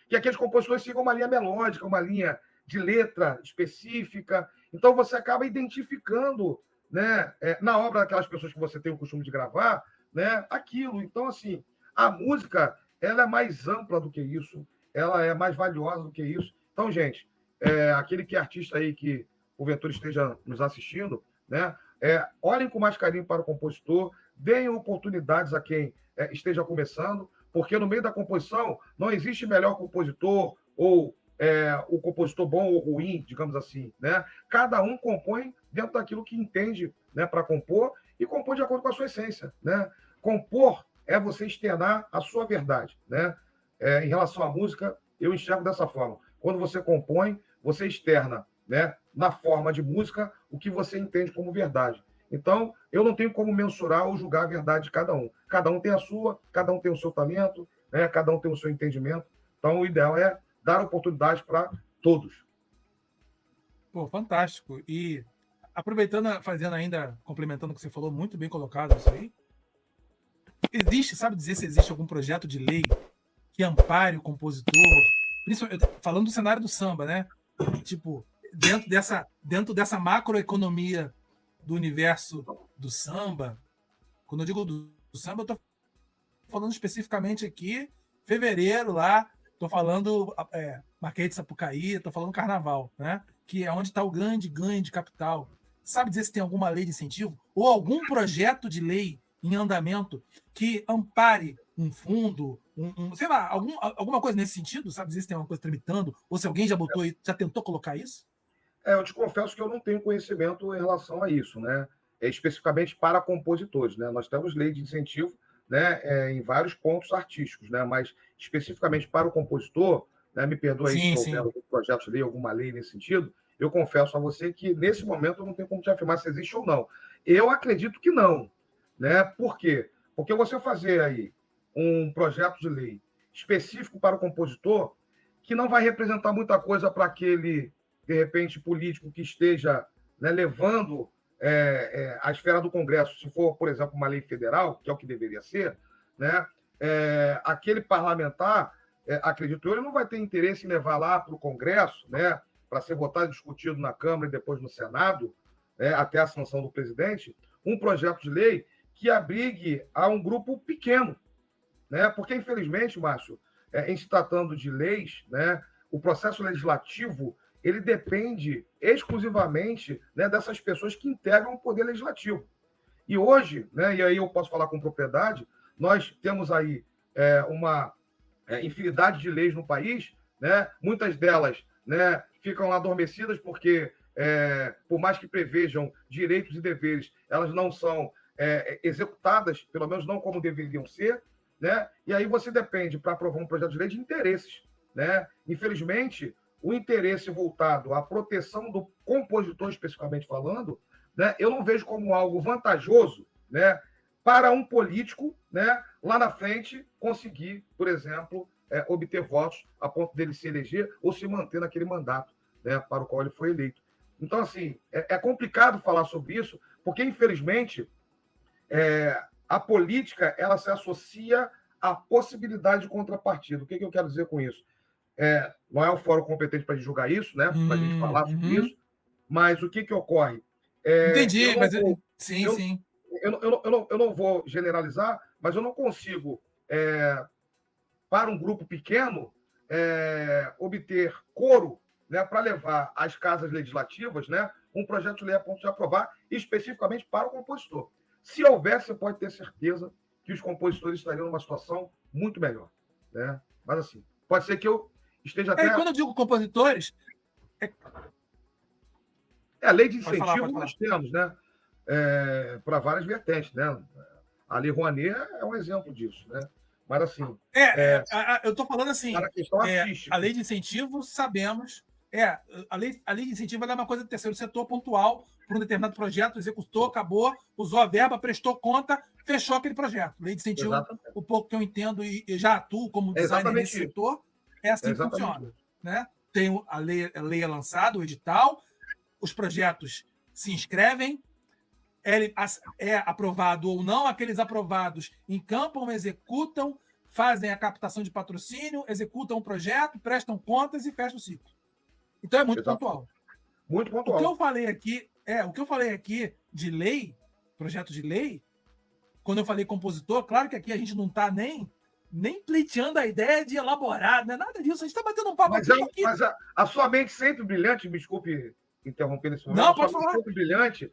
que aqueles compositores sigam uma linha melódica, uma linha de letra específica. Então, você acaba identificando, né, na obra daquelas pessoas que você tem o costume de gravar, né, aquilo. Então, assim, a música ela é mais ampla do que isso, ela é mais valiosa do que isso. Então, gente, aquele que é artista aí que porventura esteja nos assistindo, né, olhem com mais carinho para o compositor, deem oportunidades a quem esteja começando, porque no meio da composição não existe melhor compositor ou o compositor bom ou ruim, digamos assim, né? Cada um compõe dentro daquilo que entende, né, para compor e compõe de acordo com a sua essência, né? Compor é você externar a sua verdade, né? Em relação à música, eu enxergo dessa forma. Quando você compõe, você externa, né, na forma de música, o que você entende como verdade. Então, eu não tenho como mensurar ou julgar a verdade de cada um. Cada um tem a sua, cada um tem o seu talento, né? Cada um tem o seu entendimento. Então, o ideal é dar oportunidade para todos. Pô, fantástico. E aproveitando, complementando o que você falou, muito bem colocado isso aí. Sabe dizer se existe algum projeto de lei que ampare o compositor? Principalmente, falando do cenário do samba, né? Tipo, dentro dessa macroeconomia do universo do samba, quando eu digo do samba, eu tô falando especificamente aqui, fevereiro lá, tô falando Marquês de Sapucaí, tô falando Carnaval, né? Que é onde está o grande ganho de capital. Sabe dizer se tem alguma lei de incentivo ou algum projeto de lei em andamento que ampare um fundo, sei lá, alguma coisa nesse sentido? Sabe dizer se tem alguma coisa tramitando ou se alguém já tentou colocar isso? Eu te confesso que eu não tenho conhecimento em relação a isso, né? Especificamente para compositores, né? Nós temos lei de incentivo, né, em vários pontos artísticos, né? Mas especificamente para o compositor, né, me perdoa aí se houver algum projeto de lei, alguma lei nesse sentido, eu confesso a você que nesse momento eu não tenho como te afirmar se existe ou não. Eu acredito que não, né? Por quê? Porque você fazer aí um projeto de lei específico para o compositor, que não vai representar muita coisa para aquele, de repente, político que esteja, né, levando a esfera do Congresso, se for, por exemplo, uma lei federal, que é o que deveria ser, né, aquele parlamentar, acredito eu, ele não vai ter interesse em levar lá para o Congresso, né, para ser votado e discutido na Câmara e depois no Senado, até a sanção do presidente, um projeto de lei que abrigue a um grupo pequeno, né? Porque, infelizmente, Márcio, em se tratando de leis, né, o processo legislativo ele depende exclusivamente, né, dessas pessoas que integram o poder legislativo. E hoje, né, e aí eu posso falar com propriedade, nós temos aí uma infinidade de leis no país, né, muitas delas, né, ficam adormecidas porque, por mais que prevejam direitos e deveres, elas não são executadas, pelo menos não como deveriam ser, né? E aí você depende, para aprovar um projeto de lei, de interesses, né? Infelizmente, o interesse voltado à proteção do compositor, especificamente falando, né, eu não vejo como algo vantajoso, né, para um político, né, lá na frente conseguir, por exemplo, obter votos a ponto dele se eleger ou se manter naquele mandato, né, para o qual ele foi eleito. Então, assim, é complicado falar sobre isso, porque, infelizmente, a política ela se associa à possibilidade de contrapartida. O que eu quero dizer com isso? Não é o fórum competente para julgar isso, né? Para a gente falar sobre isso, Mas o que ocorre? Entendi, mas sim, eu, sim. Eu não vou generalizar, mas eu não consigo, para um grupo pequeno, obter coro, né, para levar às casas legislativas, né, um projeto de lei a ponto de aprovar especificamente para o compositor. Se houvesse, você pode ter certeza que os compositores estariam numa situação muito melhor. Né? Mas, assim, pode ser que eu esteja até... Quando eu digo compositores... A lei de Pode incentivo falar. nós temos, né? Para várias vertentes, né? A Lei Rouanet é um exemplo disso, né? Mas, assim... eu estou falando assim, para a questão artística. A lei de incentivo, sabemos... a lei de incentivo é uma coisa do terceiro setor pontual para um determinado projeto, executou, acabou, usou a verba, prestou conta, fechou aquele projeto. Lei de incentivo, exatamente. O pouco que eu entendo e já atuo como designer nesse setor, é assim que funciona. Né? Tem a lei é lançada, o edital, os projetos se inscrevem, é aprovado ou não, aqueles aprovados encampam, executam, fazem a captação de patrocínio, executam o projeto, prestam contas e fecham o ciclo. Então é muito pontual. Muito pontual. O que eu falei aqui de lei, projeto de lei, quando eu falei compositor, claro que aqui a gente não está nem pleiteando a ideia de elaborar, não é nada disso, a gente está batendo um papo aqui. Mas a sua mente sempre brilhante, me desculpe interromper nesse momento, não, pode falar. Sempre brilhante,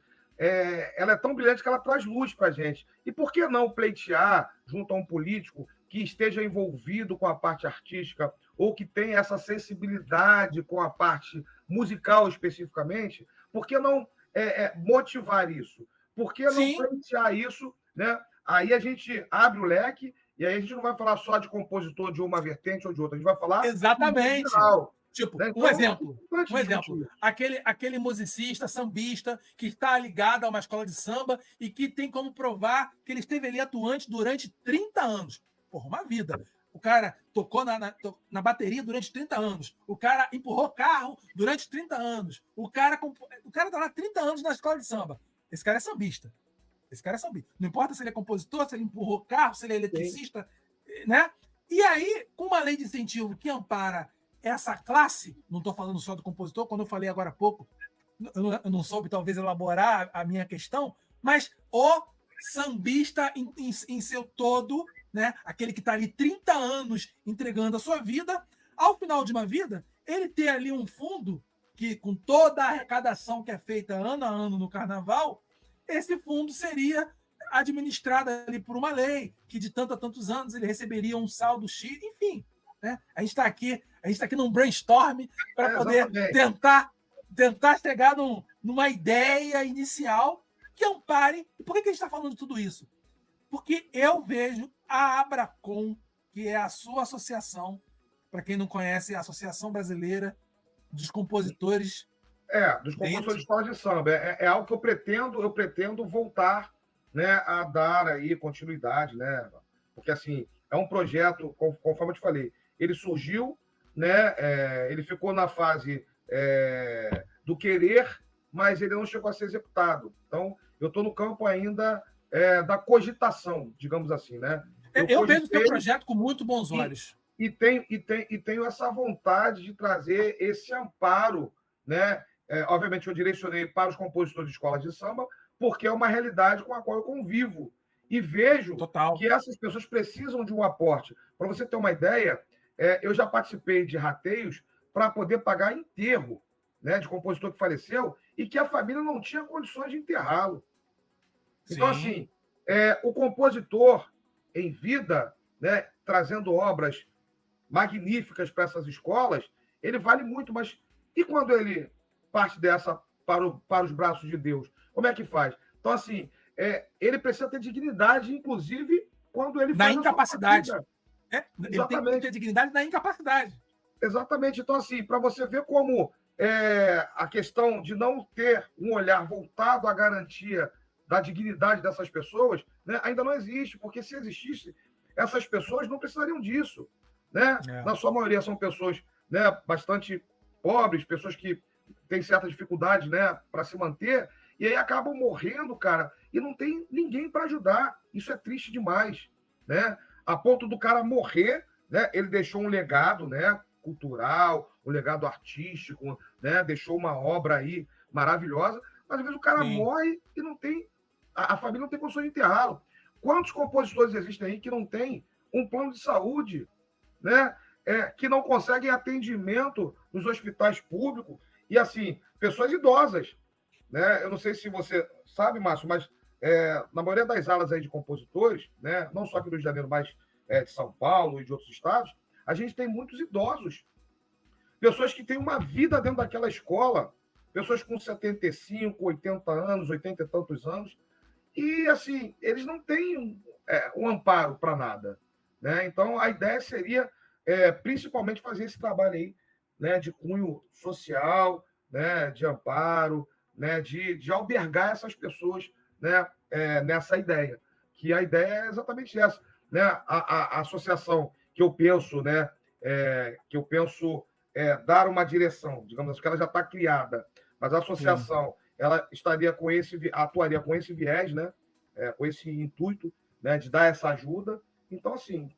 ela é tão brilhante que ela traz luz para a gente. E por que não pleitear junto a um político que esteja envolvido com a parte artística ou que tenha essa sensibilidade com a parte musical especificamente? Por que não motivar isso? Por que não pleitear isso? Né? Aí a gente abre o leque e aí a gente não vai falar só de compositor de uma vertente ou de outra, a gente vai falar... Exatamente. Geral. Tipo, Né? um exemplo. Aquele musicista, sambista, que está ligado a uma escola de samba e que tem como provar que ele esteve ali atuante durante 30 anos. Porra, uma vida. O cara tocou na bateria durante 30 anos. O cara empurrou carro durante 30 anos. O cara está lá 30 anos na escola de samba. Esse cara é sambista. Não importa se ele é compositor, se ele empurrou carro, se ele é eletricista, né? E aí, com uma lei de incentivo que ampara essa classe, não estou falando só do compositor, quando eu falei agora há pouco, eu não soube talvez elaborar a minha questão, mas o sambista em seu todo, né? Aquele que está ali 30 anos entregando a sua vida, ao final de uma vida, ele ter ali um fundo que, com toda a arrecadação que é feita ano a ano no carnaval, esse fundo seria administrado ali por uma lei, que de tanto a tantos anos ele receberia um saldo X, enfim. Né? A gente está aqui num brainstorm para poder tentar chegar numa ideia inicial que ampare. E por que a gente está falando de tudo isso? Porque eu vejo a Abracom, que é a sua associação, para quem não conhece, a Associação Brasileira dos Compositores. Dos compositores de escola de samba. É algo que eu pretendo voltar, né, a dar aí continuidade, né? Porque, assim, é um projeto, conforme eu te falei, ele surgiu, né? Ele ficou na fase do querer, mas ele não chegou a ser executado. Então, eu estou no campo ainda da cogitação, digamos assim, né? Eu vejo o seu projeto com muito bons olhos. E tenho essa vontade de trazer esse amparo, né? Obviamente, eu direcionei para os compositores de escolas de samba, porque é uma realidade com a qual eu convivo. E vejo que essas pessoas precisam de um aporte. Para você ter uma ideia, eu já participei de rateios para poder pagar enterro, né, de compositor que faleceu e que a família não tinha condições de enterrá-lo. Então, assim, o compositor em vida, né, trazendo obras magníficas para essas escolas, ele vale muito, mas e quando ele parte dessa para os braços de Deus? Como é que faz? Então, assim, ele precisa ter dignidade, inclusive, quando ele faz na incapacidade. Ele tem que ter dignidade na incapacidade. Exatamente. Então, assim, para você ver como a questão de não ter um olhar voltado à garantia da dignidade dessas pessoas, né, ainda não existe, porque se existisse, essas pessoas não precisariam disso. Né? Na sua maioria são pessoas, né, bastante pobres, pessoas que têm certa dificuldade, né, para se manter, e aí acabam morrendo, cara, e não tem ninguém para ajudar. Isso é triste demais, né? A ponto do cara morrer, né? Ele deixou um legado, né, cultural, um legado artístico, né? Deixou uma obra aí maravilhosa, mas às vezes o cara Sim. morre e não tem, a família não tem condições de enterrá-lo. Quantos compositores existem aí que não têm um plano de saúde, né? Que não conseguem atendimento nos hospitais públicos, e assim, pessoas idosas, né? Eu não sei se você sabe, Márcio, mas na maioria das alas aí de compositores, né? Não só aqui do Rio de Janeiro, mas de São Paulo e de outros estados, a gente tem muitos idosos, pessoas que têm uma vida dentro daquela escola, pessoas com 75, 80 anos, 80 e tantos anos, e assim, eles não têm um amparo para nada, né? Então, a ideia seria principalmente fazer esse trabalho aí, né, de cunho social, né, de amparo, né, de albergar essas pessoas, né, nessa ideia. Que a ideia é exatamente essa, né? A associação que eu penso, né, dar uma direção, digamos assim, que ela já está criada, mas a associação ela atuaria com esse viés, né, com esse intuito, né, de dar essa ajuda. Então, assim,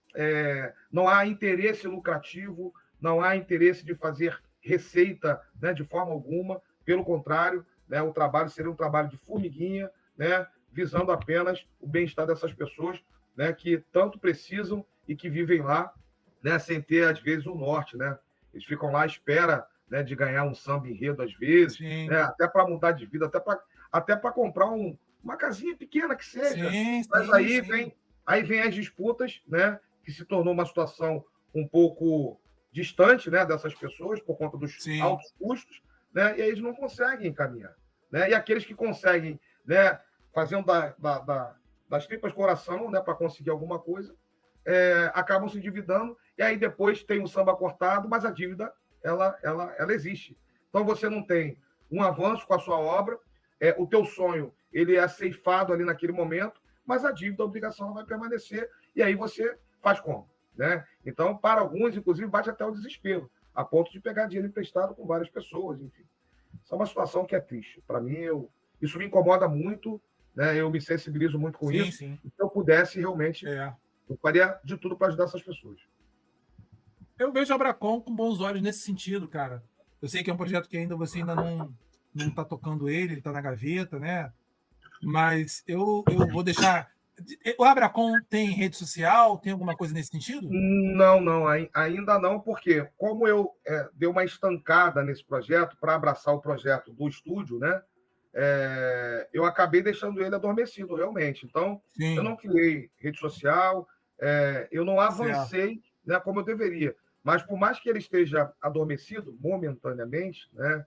não há interesse lucrativo, não há interesse de fazer receita, né, de forma alguma. Pelo contrário, né, o trabalho seria um trabalho de formiguinha, né, visando apenas o bem-estar dessas pessoas, né, que tanto precisam e que vivem lá, né, sem ter, às vezes, o norte. Né? Eles ficam lá à espera, né, de ganhar um samba enredo, às vezes, né, até para mudar de vida, até para comprar uma casinha pequena que seja. Mas aí vem as disputas, né, que se tornou uma situação um pouco distante, né, dessas pessoas, por conta dos altos custos, né, e aí eles não conseguem encaminhar. Né? E aqueles que conseguem, né, fazendo das tripas coração, né, para conseguir alguma coisa, acabam se endividando, e aí depois tem o samba cortado, mas a dívida ela existe. Então você não tem um avanço com a sua obra, o teu sonho ele é ceifado ali naquele momento, mas a dívida, a obrigação vai permanecer, e aí você faz como? Né? Então, para alguns, inclusive, bate até o desespero, a ponto de pegar dinheiro emprestado com várias pessoas, enfim. Isso é uma situação que é triste. Para mim, isso me incomoda muito, né? Eu me sensibilizo muito com isso. Sim. Se eu pudesse, realmente, eu faria de tudo para ajudar essas pessoas. Eu vejo a Abracon com bons olhos nesse sentido, cara. Eu sei que é um projeto que você ainda não está tocando ele está na gaveta, né? Mas eu vou deixar. O Abracon tem rede social? Tem alguma coisa nesse sentido? Não, ainda não, porque como eu dei uma estancada nesse projeto para abraçar o projeto do estúdio, né? Eu acabei deixando ele adormecido, realmente. Então, eu não criei rede social, eu não avancei, né, como eu deveria. Mas, por mais que ele esteja adormecido momentaneamente, né,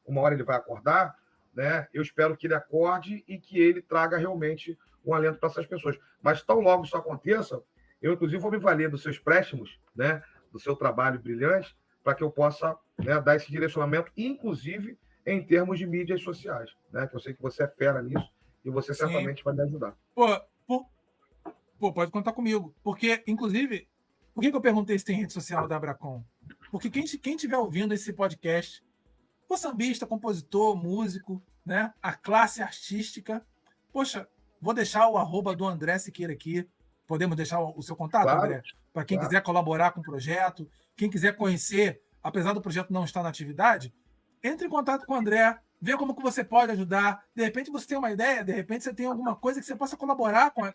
uma hora ele vai acordar, né, eu espero que ele acorde e que ele traga realmente um alento para essas pessoas. Mas, tão logo isso aconteça, eu, inclusive, vou me valer dos seus préstimos, né, do seu trabalho brilhante, para que eu possa, né, dar esse direcionamento, inclusive em termos de mídias sociais, né? Que eu sei que você é fera nisso e você certamente vai me ajudar. Pode contar comigo. Porque, inclusive, por que eu perguntei se tem rede social da Abracon? Porque quem estiver ouvindo esse podcast, o sambista, compositor, músico, né? A classe artística, poxa, vou deixar o @ do André Siqueira aqui. Podemos deixar o seu contato, claro, André? Para quem quiser colaborar com o projeto, quem quiser conhecer, apesar do projeto não estar na atividade, entre em contato com o André, vê como que você pode ajudar. De repente você tem uma ideia, de repente você tem alguma coisa que você possa colaborar com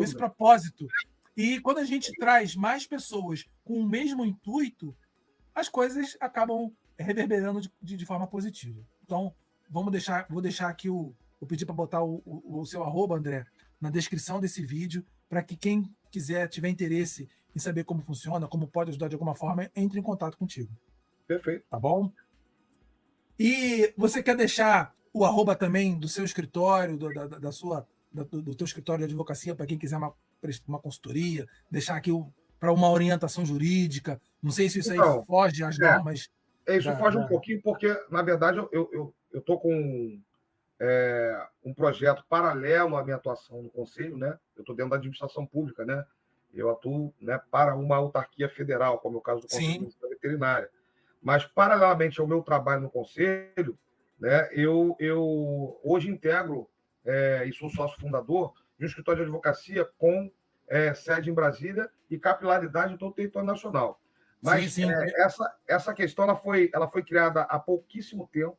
esse propósito. E quando a gente traz mais pessoas com o mesmo intuito, as coisas acabam reverberando de forma positiva. Então, vou deixar aqui o pedir para botar o seu @ André, na descrição desse vídeo, para que quem tiver interesse em saber como funciona, como pode ajudar de alguma forma, entre em contato contigo. Perfeito. Tá bom? E você quer deixar o @ também do seu escritório, do teu escritório de advocacia, para quem quiser uma consultoria, deixar aqui para uma orientação jurídica? Não sei se isso aí foge às normas. Isso foge um pouquinho, porque, na verdade, eu estou com um projeto paralelo à minha atuação no Conselho, né? Eu estou dentro da administração pública, né? Eu atuo, né, para uma autarquia federal, como é o caso do Conselho Municipal Veterinário. Mas, paralelamente ao meu trabalho no Conselho, né, eu hoje integro e sou sócio fundador de um escritório de advocacia com sede em Brasília e capilaridade em todo o território nacional. Mas sim. Essa questão ela foi criada há pouquíssimo tempo,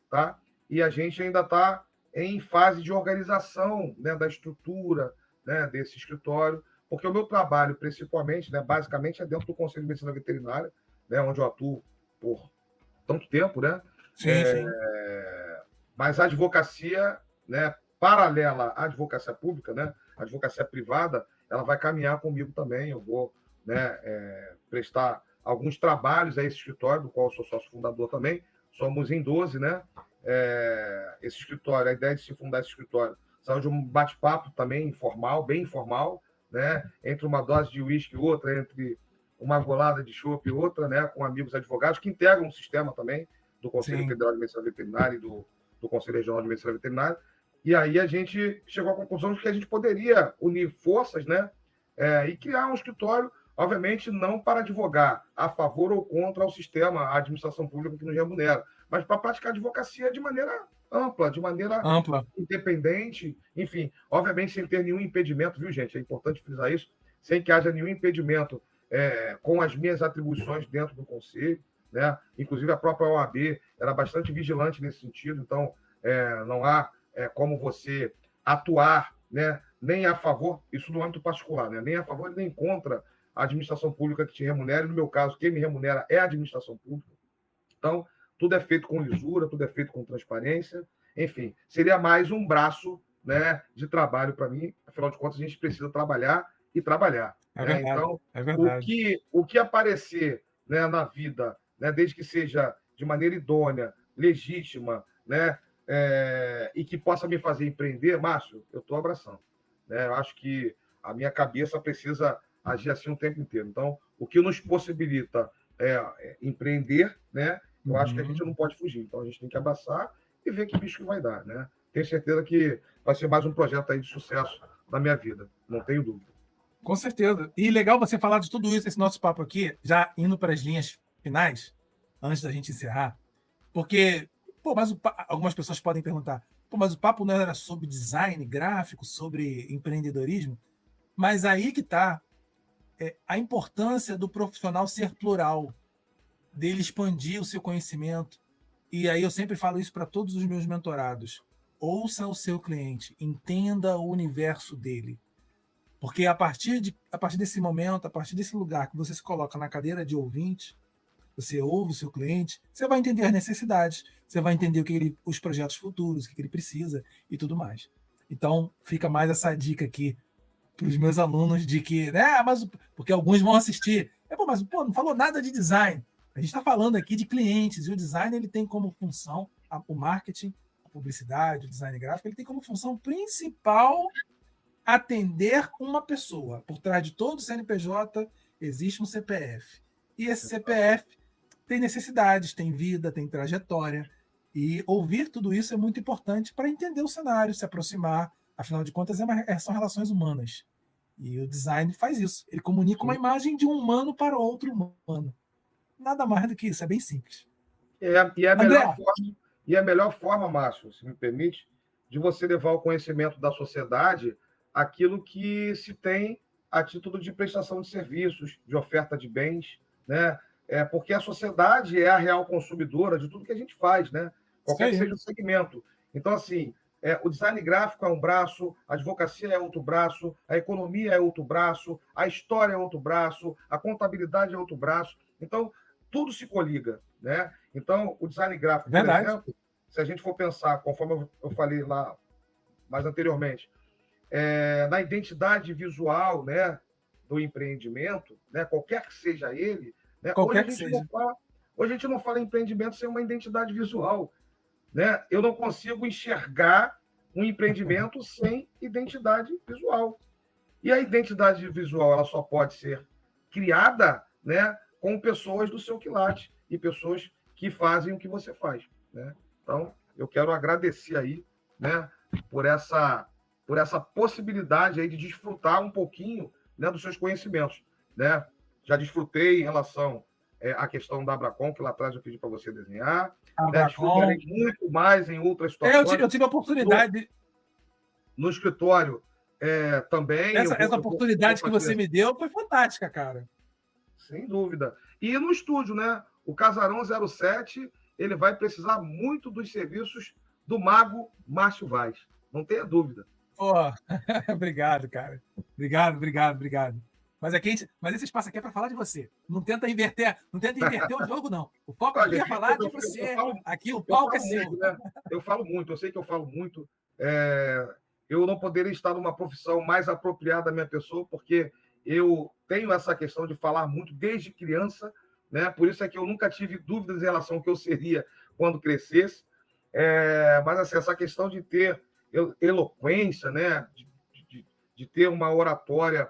tá? E a gente ainda está em fase de organização, né, da estrutura, né, desse escritório, porque o meu trabalho, principalmente, né, basicamente, é dentro do Conselho de Medicina Veterinária, né, onde eu atuo por tanto tempo, né? Sim. Mas a advocacia, né, paralela à advocacia pública, né, a advocacia privada, ela vai caminhar comigo também. Eu vou, né, prestar alguns trabalhos a esse escritório, do qual eu sou sócio fundador também. Somos em 12, né? Esse escritório, a ideia de se fundar esse escritório saiu de um bate-papo também informal, bem informal, né? Entre uma dose de uísque e outra, entre uma golada de chopp e outra, né? Com amigos advogados que integram um sistema também do Conselho Federal de Medicina Veterinária e do Conselho Regional de Medicina Veterinária. E aí a gente chegou à conclusão de que a gente poderia unir forças, né? E criar um escritório, obviamente, não para advogar a favor ou contra o sistema, a administração pública que nos remunera, mas para praticar advocacia de maneira ampla, de maneira independente, enfim, obviamente sem ter nenhum impedimento, viu, gente? É importante frisar isso, sem que haja nenhum impedimento com as minhas atribuições dentro do Conselho, né? Inclusive a própria OAB era bastante vigilante nesse sentido, então não há como você atuar, né, nem a favor, isso no âmbito particular, né, nem a favor nem contra a administração pública que te remunera. No meu caso, quem me remunera é a administração pública. Então, tudo é feito com lisura, tudo é feito com transparência. Enfim, seria mais um braço, né, de trabalho para mim. Afinal de contas, a gente precisa trabalhar e trabalhar. Verdade, então, verdade. O que aparecer, né, na vida, né, desde que seja de maneira idônea, legítima, né, e que possa me fazer empreender, Márcio, eu estou abraçando. Né? Eu acho que a minha cabeça precisa agir assim o tempo inteiro. Então, o que nos possibilita empreender, né? Eu acho que a gente não pode fugir. Então, a gente tem que abraçar e ver que bicho que vai dar, né? Tenho certeza que vai ser mais um projeto aí de sucesso na minha vida, não tenho dúvida. Com certeza. E legal você falar de tudo isso, esse nosso papo aqui, já indo para as linhas finais, antes da gente encerrar, porque, algumas pessoas podem perguntar, mas o papo não era sobre design gráfico, sobre empreendedorismo? Mas aí que está a importância do profissional ser plural, dele expandir o seu conhecimento. E aí eu sempre falo isso para todos os meus mentorados. Ouça o seu cliente, entenda o universo dele. Porque a partir desse momento, a partir desse lugar que você se coloca na cadeira de ouvinte, você ouve o seu cliente, você vai entender as necessidades, você vai entender os projetos futuros, o que ele precisa e tudo mais. Então, fica mais essa dica aqui para os meus alunos de que, porque alguns vão assistir, não falou nada de design. A gente está falando aqui de clientes, e o design ele tem como função, o marketing, a publicidade, o design gráfico, ele tem como função principal atender uma pessoa. Por trás de todo CNPJ existe um CPF. E esse CPF tem necessidades, tem vida, tem trajetória. E ouvir tudo isso é muito importante para entender o cenário, se aproximar. Afinal de contas, são relações humanas. E o design faz isso. Ele comunica uma imagem de um humano para outro humano. Nada mais do que isso, é bem simples. E a melhor forma, Márcio, se me permite, de você levar o conhecimento da sociedade aquilo que se tem a título de prestação de serviços, de oferta de bens, né? Porque a sociedade é a real consumidora de tudo que a gente faz, né? Qualquer que seja o segmento. Então, assim, o design gráfico é um braço, a advocacia é outro braço, a economia é outro braço, a história é outro braço, a contabilidade é outro braço. Então, tudo se coliga, né? Então, o design gráfico, por exemplo, se a gente for pensar, conforme eu falei lá mais anteriormente, na identidade visual, né, do empreendimento, né, qualquer que seja ele, né, hoje a gente não fala em empreendimento sem uma identidade visual, né? Eu não consigo enxergar um empreendimento sem identidade visual. E a identidade visual ela só pode ser criada, né, com pessoas do seu quilate e pessoas que fazem o que você faz, né? Então, eu quero agradecer aí, né, por essa possibilidade aí de desfrutar um pouquinho, né, dos seus conhecimentos, né? Já desfrutei em relação à questão da Abracom, que lá atrás eu pedi para você desenhar. Né? Desfrutarei muito mais em outras situações. Eu tive a oportunidade. No escritório também. Essa oportunidade que você me deu foi fantástica, cara. Sem dúvida. E no estúdio, né? O Casarão 07, ele vai precisar muito dos serviços do mago Márcio Vaz. Não tenha dúvida. Pô, obrigado, cara. Obrigado. Mas esse espaço aqui é para falar de você. Não tenta inverter o jogo, não. O foco aqui é falar de você. Aqui o palco é seu. Né? Eu falo muito, eu sei que eu falo muito. Eu não poderia estar numa profissão mais apropriada da minha pessoa, porque eu tenho essa questão de falar muito desde criança, né? Por isso é que eu nunca tive dúvidas em relação ao que eu seria quando crescesse. Mas assim, essa questão de ter eloquência, né? De ter uma oratória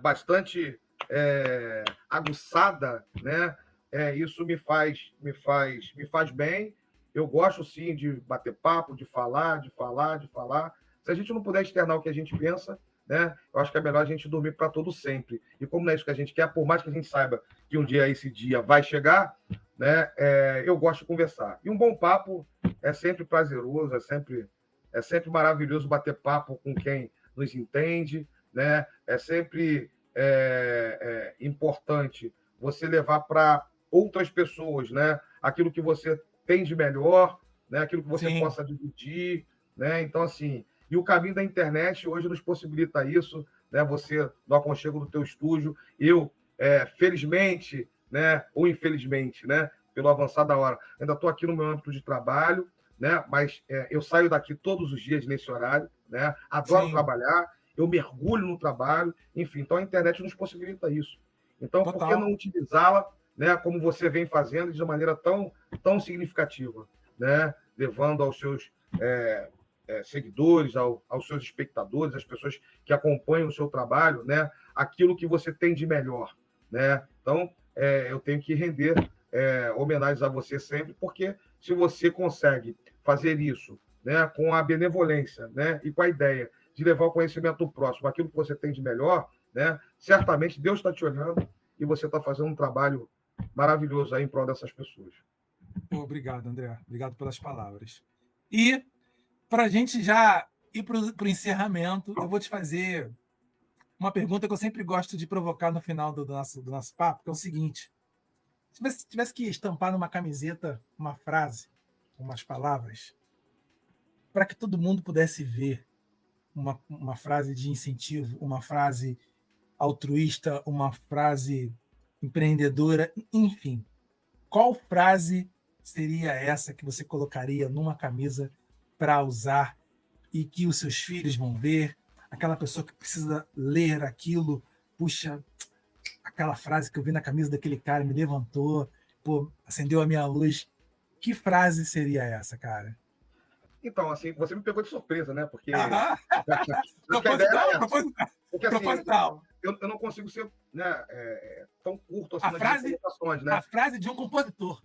bastante aguçada, né? Isso me faz bem. Eu gosto sim de bater papo, de falar. Se a gente não puder externar o que a gente pensa, né? Eu acho que é melhor a gente dormir para todo sempre. E como não é isso que a gente quer, por mais que a gente saiba que um dia esse dia vai chegar, né? Eu gosto de conversar. E um bom papo é sempre prazeroso, é sempre maravilhoso bater papo com quem nos entende, né? É sempre importante você levar para outras pessoas, né? Aquilo que você tem de melhor, né? Aquilo que você possa dividir, né? Então, assim, e o caminho da internet hoje nos possibilita isso, né? Você, no aconchego do teu estúdio, eu, felizmente, né? Ou infelizmente, né? Pelo avançar da hora, ainda estou aqui no meu âmbito de trabalho, né? Mas eu saio daqui todos os dias nesse horário, né? Adoro trabalhar, eu mergulho no trabalho, enfim, então a internet nos possibilita isso. Então, por que não utilizá-la, né? Como você vem fazendo de maneira tão significativa, né? Levando aos seus seguidores, aos seus espectadores, às pessoas que acompanham o seu trabalho, né? Aquilo que você tem de melhor, né? Então, eu tenho que render homenagens a você sempre, porque se você consegue fazer isso, né, com a benevolência, né, e com a ideia de levar o conhecimento do próximo, aquilo que você tem de melhor, né, certamente Deus está te olhando e você está fazendo um trabalho maravilhoso aí em prol dessas pessoas. Obrigado, André. Obrigado pelas palavras. E, para a gente já ir para o encerramento, eu vou te fazer uma pergunta que eu sempre gosto de provocar no final do nosso papo, que é o seguinte. Se tivesse que estampar numa camiseta uma frase, umas palavras, para que todo mundo pudesse ver uma frase de incentivo, uma frase altruísta, uma frase empreendedora, enfim. Qual frase seria essa que você colocaria numa camisa para usar e que os seus filhos vão ver? Aquela pessoa que precisa ler aquilo, puxa, aquela frase que eu vi na camisa daquele cara me levantou, acendeu a minha luz. Que frase seria essa, cara? Então, assim, você me pegou de surpresa, né? Porque. Proposital. Eu não consigo ser, né, tão curto assim nas colocações, né? A frase de um compositor.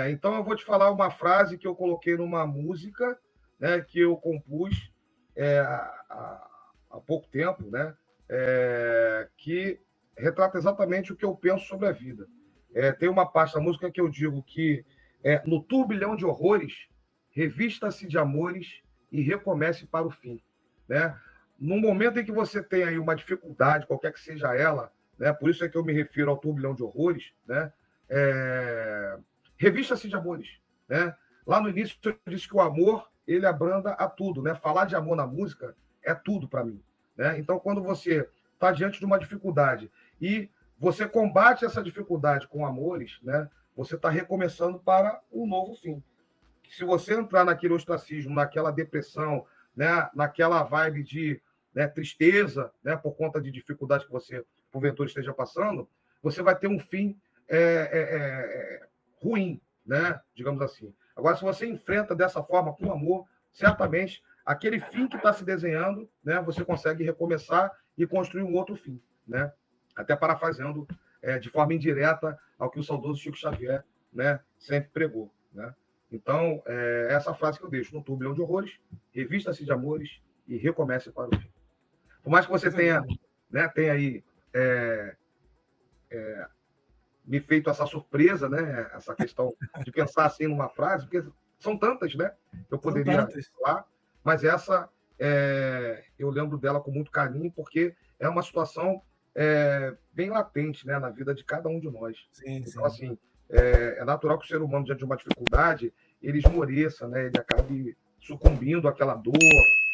Então, eu vou te falar uma frase que eu coloquei numa música, né, que eu compus há pouco tempo, né? Que retrata exatamente o que eu penso sobre a vida. Tem uma parte da música que eu digo que no turbilhão de horrores, revista-se de amores e recomece para o fim, né? No momento em que você tem aí uma dificuldade, qualquer que seja ela, né? Por isso é que eu me refiro ao turbilhão de horrores, né? Revista-se de amores, né? Lá no início eu disse que o amor, ele abranda a tudo, né? Falar de amor na música é tudo para mim, né? Então, quando você está diante de uma dificuldade e você combate essa dificuldade com amores, né? Você está recomeçando para um novo fim. Se você entrar naquele ostracismo, naquela depressão, né? Naquela vibe de tristeza, né? Por conta de dificuldade que você, porventura, esteja passando, você vai ter um fim ruim, né? Digamos assim. Agora, se você enfrenta dessa forma, com amor, certamente, aquele fim que está se desenhando, né? Você consegue recomeçar e construir um outro fim, né? Até parafraseando de forma indireta ao que o saudoso Chico Xavier, né, sempre pregou, né? Então, essa frase que eu deixo: no turbilhão de horrores, revista-se de amores e recomece para o fim. Por mais que você tenha aí me feito essa surpresa, né, essa questão de pensar assim numa frase, porque são tantas, né, que eu poderia falar, mas essa eu lembro dela com muito carinho, porque é uma situação bem latente, né, na vida de cada um de nós. Sim, Então, sim. assim, é natural que o ser humano, diante de uma dificuldade, ele esmoreça, né, ele acabe sucumbindo àquela dor,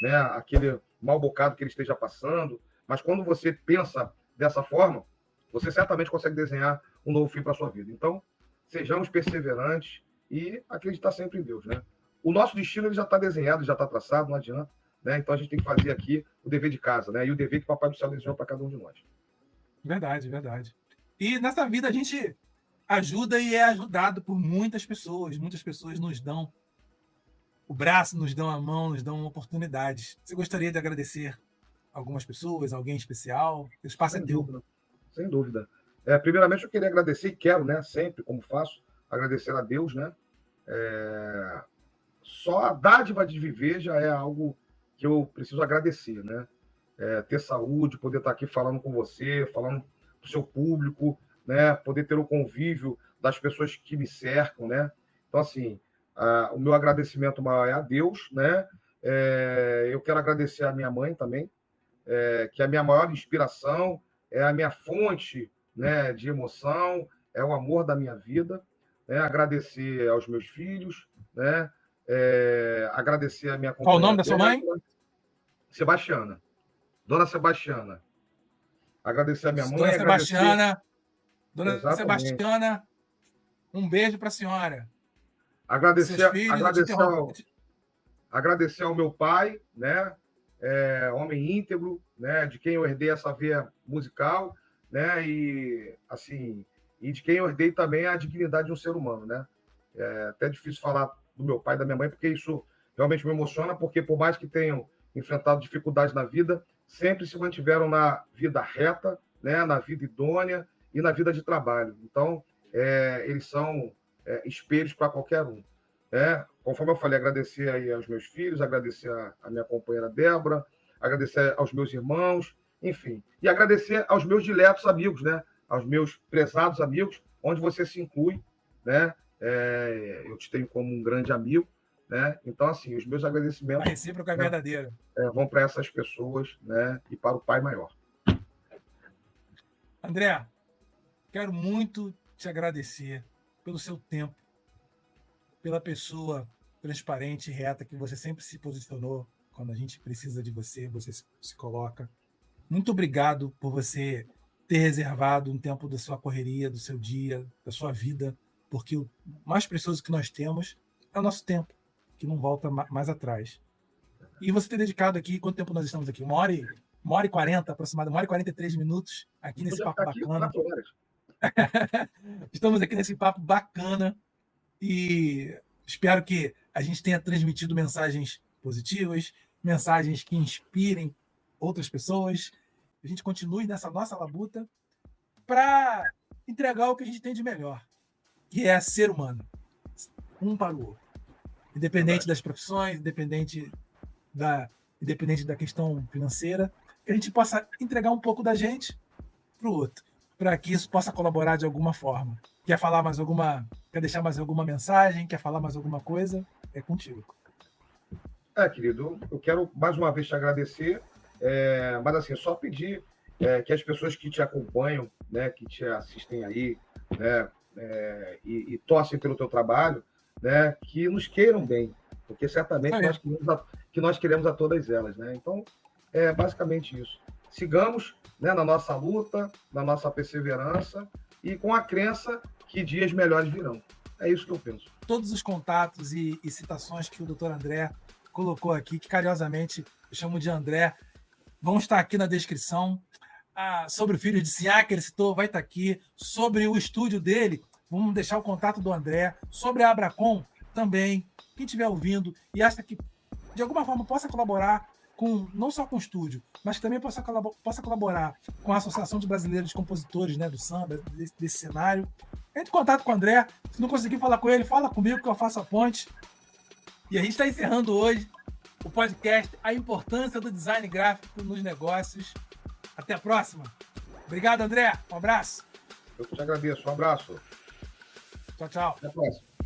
né, aquele mal bocado que ele esteja passando. Mas quando você pensa dessa forma, você certamente consegue desenhar um novo fim para a sua vida. Então, sejamos perseverantes e acreditar sempre em Deus, né? O nosso destino ele já está desenhado, já está traçado, não adianta, né? Então a gente tem que fazer aqui o dever de casa, né? E o dever que o Papai do Céu desejou para cada um de nós. Verdade, verdade. E nessa vida a gente ajuda e é ajudado por muitas pessoas. Muitas pessoas nos dão o braço, nos dão a mão, nos dão oportunidades. Você gostaria de agradecer algumas pessoas, alguém especial? O espaço é Sem teu. dúvida, sem dúvida. Primeiramente, eu queria agradecer, e quero, né, sempre, como faço, agradecer a Deus, né? Só a dádiva de viver já é algo que eu preciso agradecer, né? Ter saúde, poder estar aqui falando com você, falando para o seu público, né? Poder ter o convívio das pessoas que me cercam, né? Então, assim, o meu agradecimento maior é a Deus, né? Eu quero agradecer a minha mãe também, que é a minha maior inspiração, é a minha fonte, né, de emoção, é o amor da minha vida, né? Agradecer aos meus filhos, né? Agradecer a minha Qual o companheira nome da sua mãe? Sebastiana, Dona Sebastiana. Agradecer a minha mãe, Dona agradecer. Sebastiana. Dona Exatamente. Sebastiana, um beijo para a senhora. Seus Agradecer, filhos, eu te agradecer, interrompo. agradecer ao meu pai, né? Homem íntegro, né? De quem eu herdei essa veia musical, né? E assim, e de quem eu herdei também a dignidade de um ser humano, né? É até difícil falar do meu pai e da minha mãe, porque isso realmente me emociona, porque por mais que tenham enfrentado dificuldades na vida, sempre se mantiveram na vida reta, né? Na vida idônea e na vida de trabalho. Então, eles são espelhos para qualquer um. Conforme eu falei, agradecer aí aos meus filhos, agradecer a minha companheira Débora, agradecer aos meus irmãos, enfim. E agradecer aos meus diletos amigos, né? Aos meus prezados amigos, onde você se inclui, né? Eu te tenho como um grande amigo, né? Então, assim, os meus A agradecimentos, recíproca é né, verdadeira. vão para essas pessoas, né? E para o Pai Maior. André, quero muito te agradecer pelo seu tempo, pela pessoa transparente e reta que você sempre se posicionou quando a gente precisa de você, você se coloca. Muito obrigado por você ter reservado um tempo da sua correria, do seu dia, da sua vida, porque o mais precioso que nós temos é o nosso tempo, que não volta mais atrás. E você ter dedicado aqui, quanto tempo nós estamos aqui? 1h40, aproximadamente, 1h43 minutos aqui nesse Podia papo ficar aqui bacana. 4 horas. Estamos aqui nesse papo bacana e espero que a gente tenha transmitido mensagens positivas, mensagens que inspirem outras pessoas. A gente continue nessa nossa labuta para entregar o que a gente tem de melhor, que é ser humano, um para o outro. Independente das profissões, independente da questão financeira, que a gente possa entregar um pouco da gente para o outro, para que isso possa colaborar de alguma forma. Quer deixar mais alguma mensagem? Quer falar mais alguma coisa? É contigo. Querido, eu quero mais uma vez te agradecer, mas assim, só pedir que as pessoas que te acompanham, né, que te assistem aí, né, e torcem pelo teu trabalho, né, que nos queiram bem, porque certamente nós queremos a todas elas, né? Então, é basicamente isso. Sigamos, né, na nossa luta, na nossa perseverança e com a crença que dias melhores virão. É isso que eu penso. Todos os contatos e citações que o Dr. André colocou aqui, que carinhosamente eu chamo de André, vão estar aqui na descrição. Sobre o filho de Sinhá, que ele citou, vai estar aqui. Sobre o estúdio dele, vamos deixar o contato do André. Sobre a Abracom, também. Quem estiver ouvindo e acha que, de alguma forma, possa colaborar não só com o estúdio, mas que também possa colaborar com a Associação de Brasileiros de Compositores, né, do samba, desse cenário. Entre em contato com o André. Se não conseguir falar com ele, fala comigo que eu faço a ponte. E a gente está encerrando hoje o podcast A Importância do Design Gráfico nos Negócios. Até a próxima. Obrigado, André. Um abraço. Eu te agradeço. Um abraço. Tchau, tchau. Até a próxima.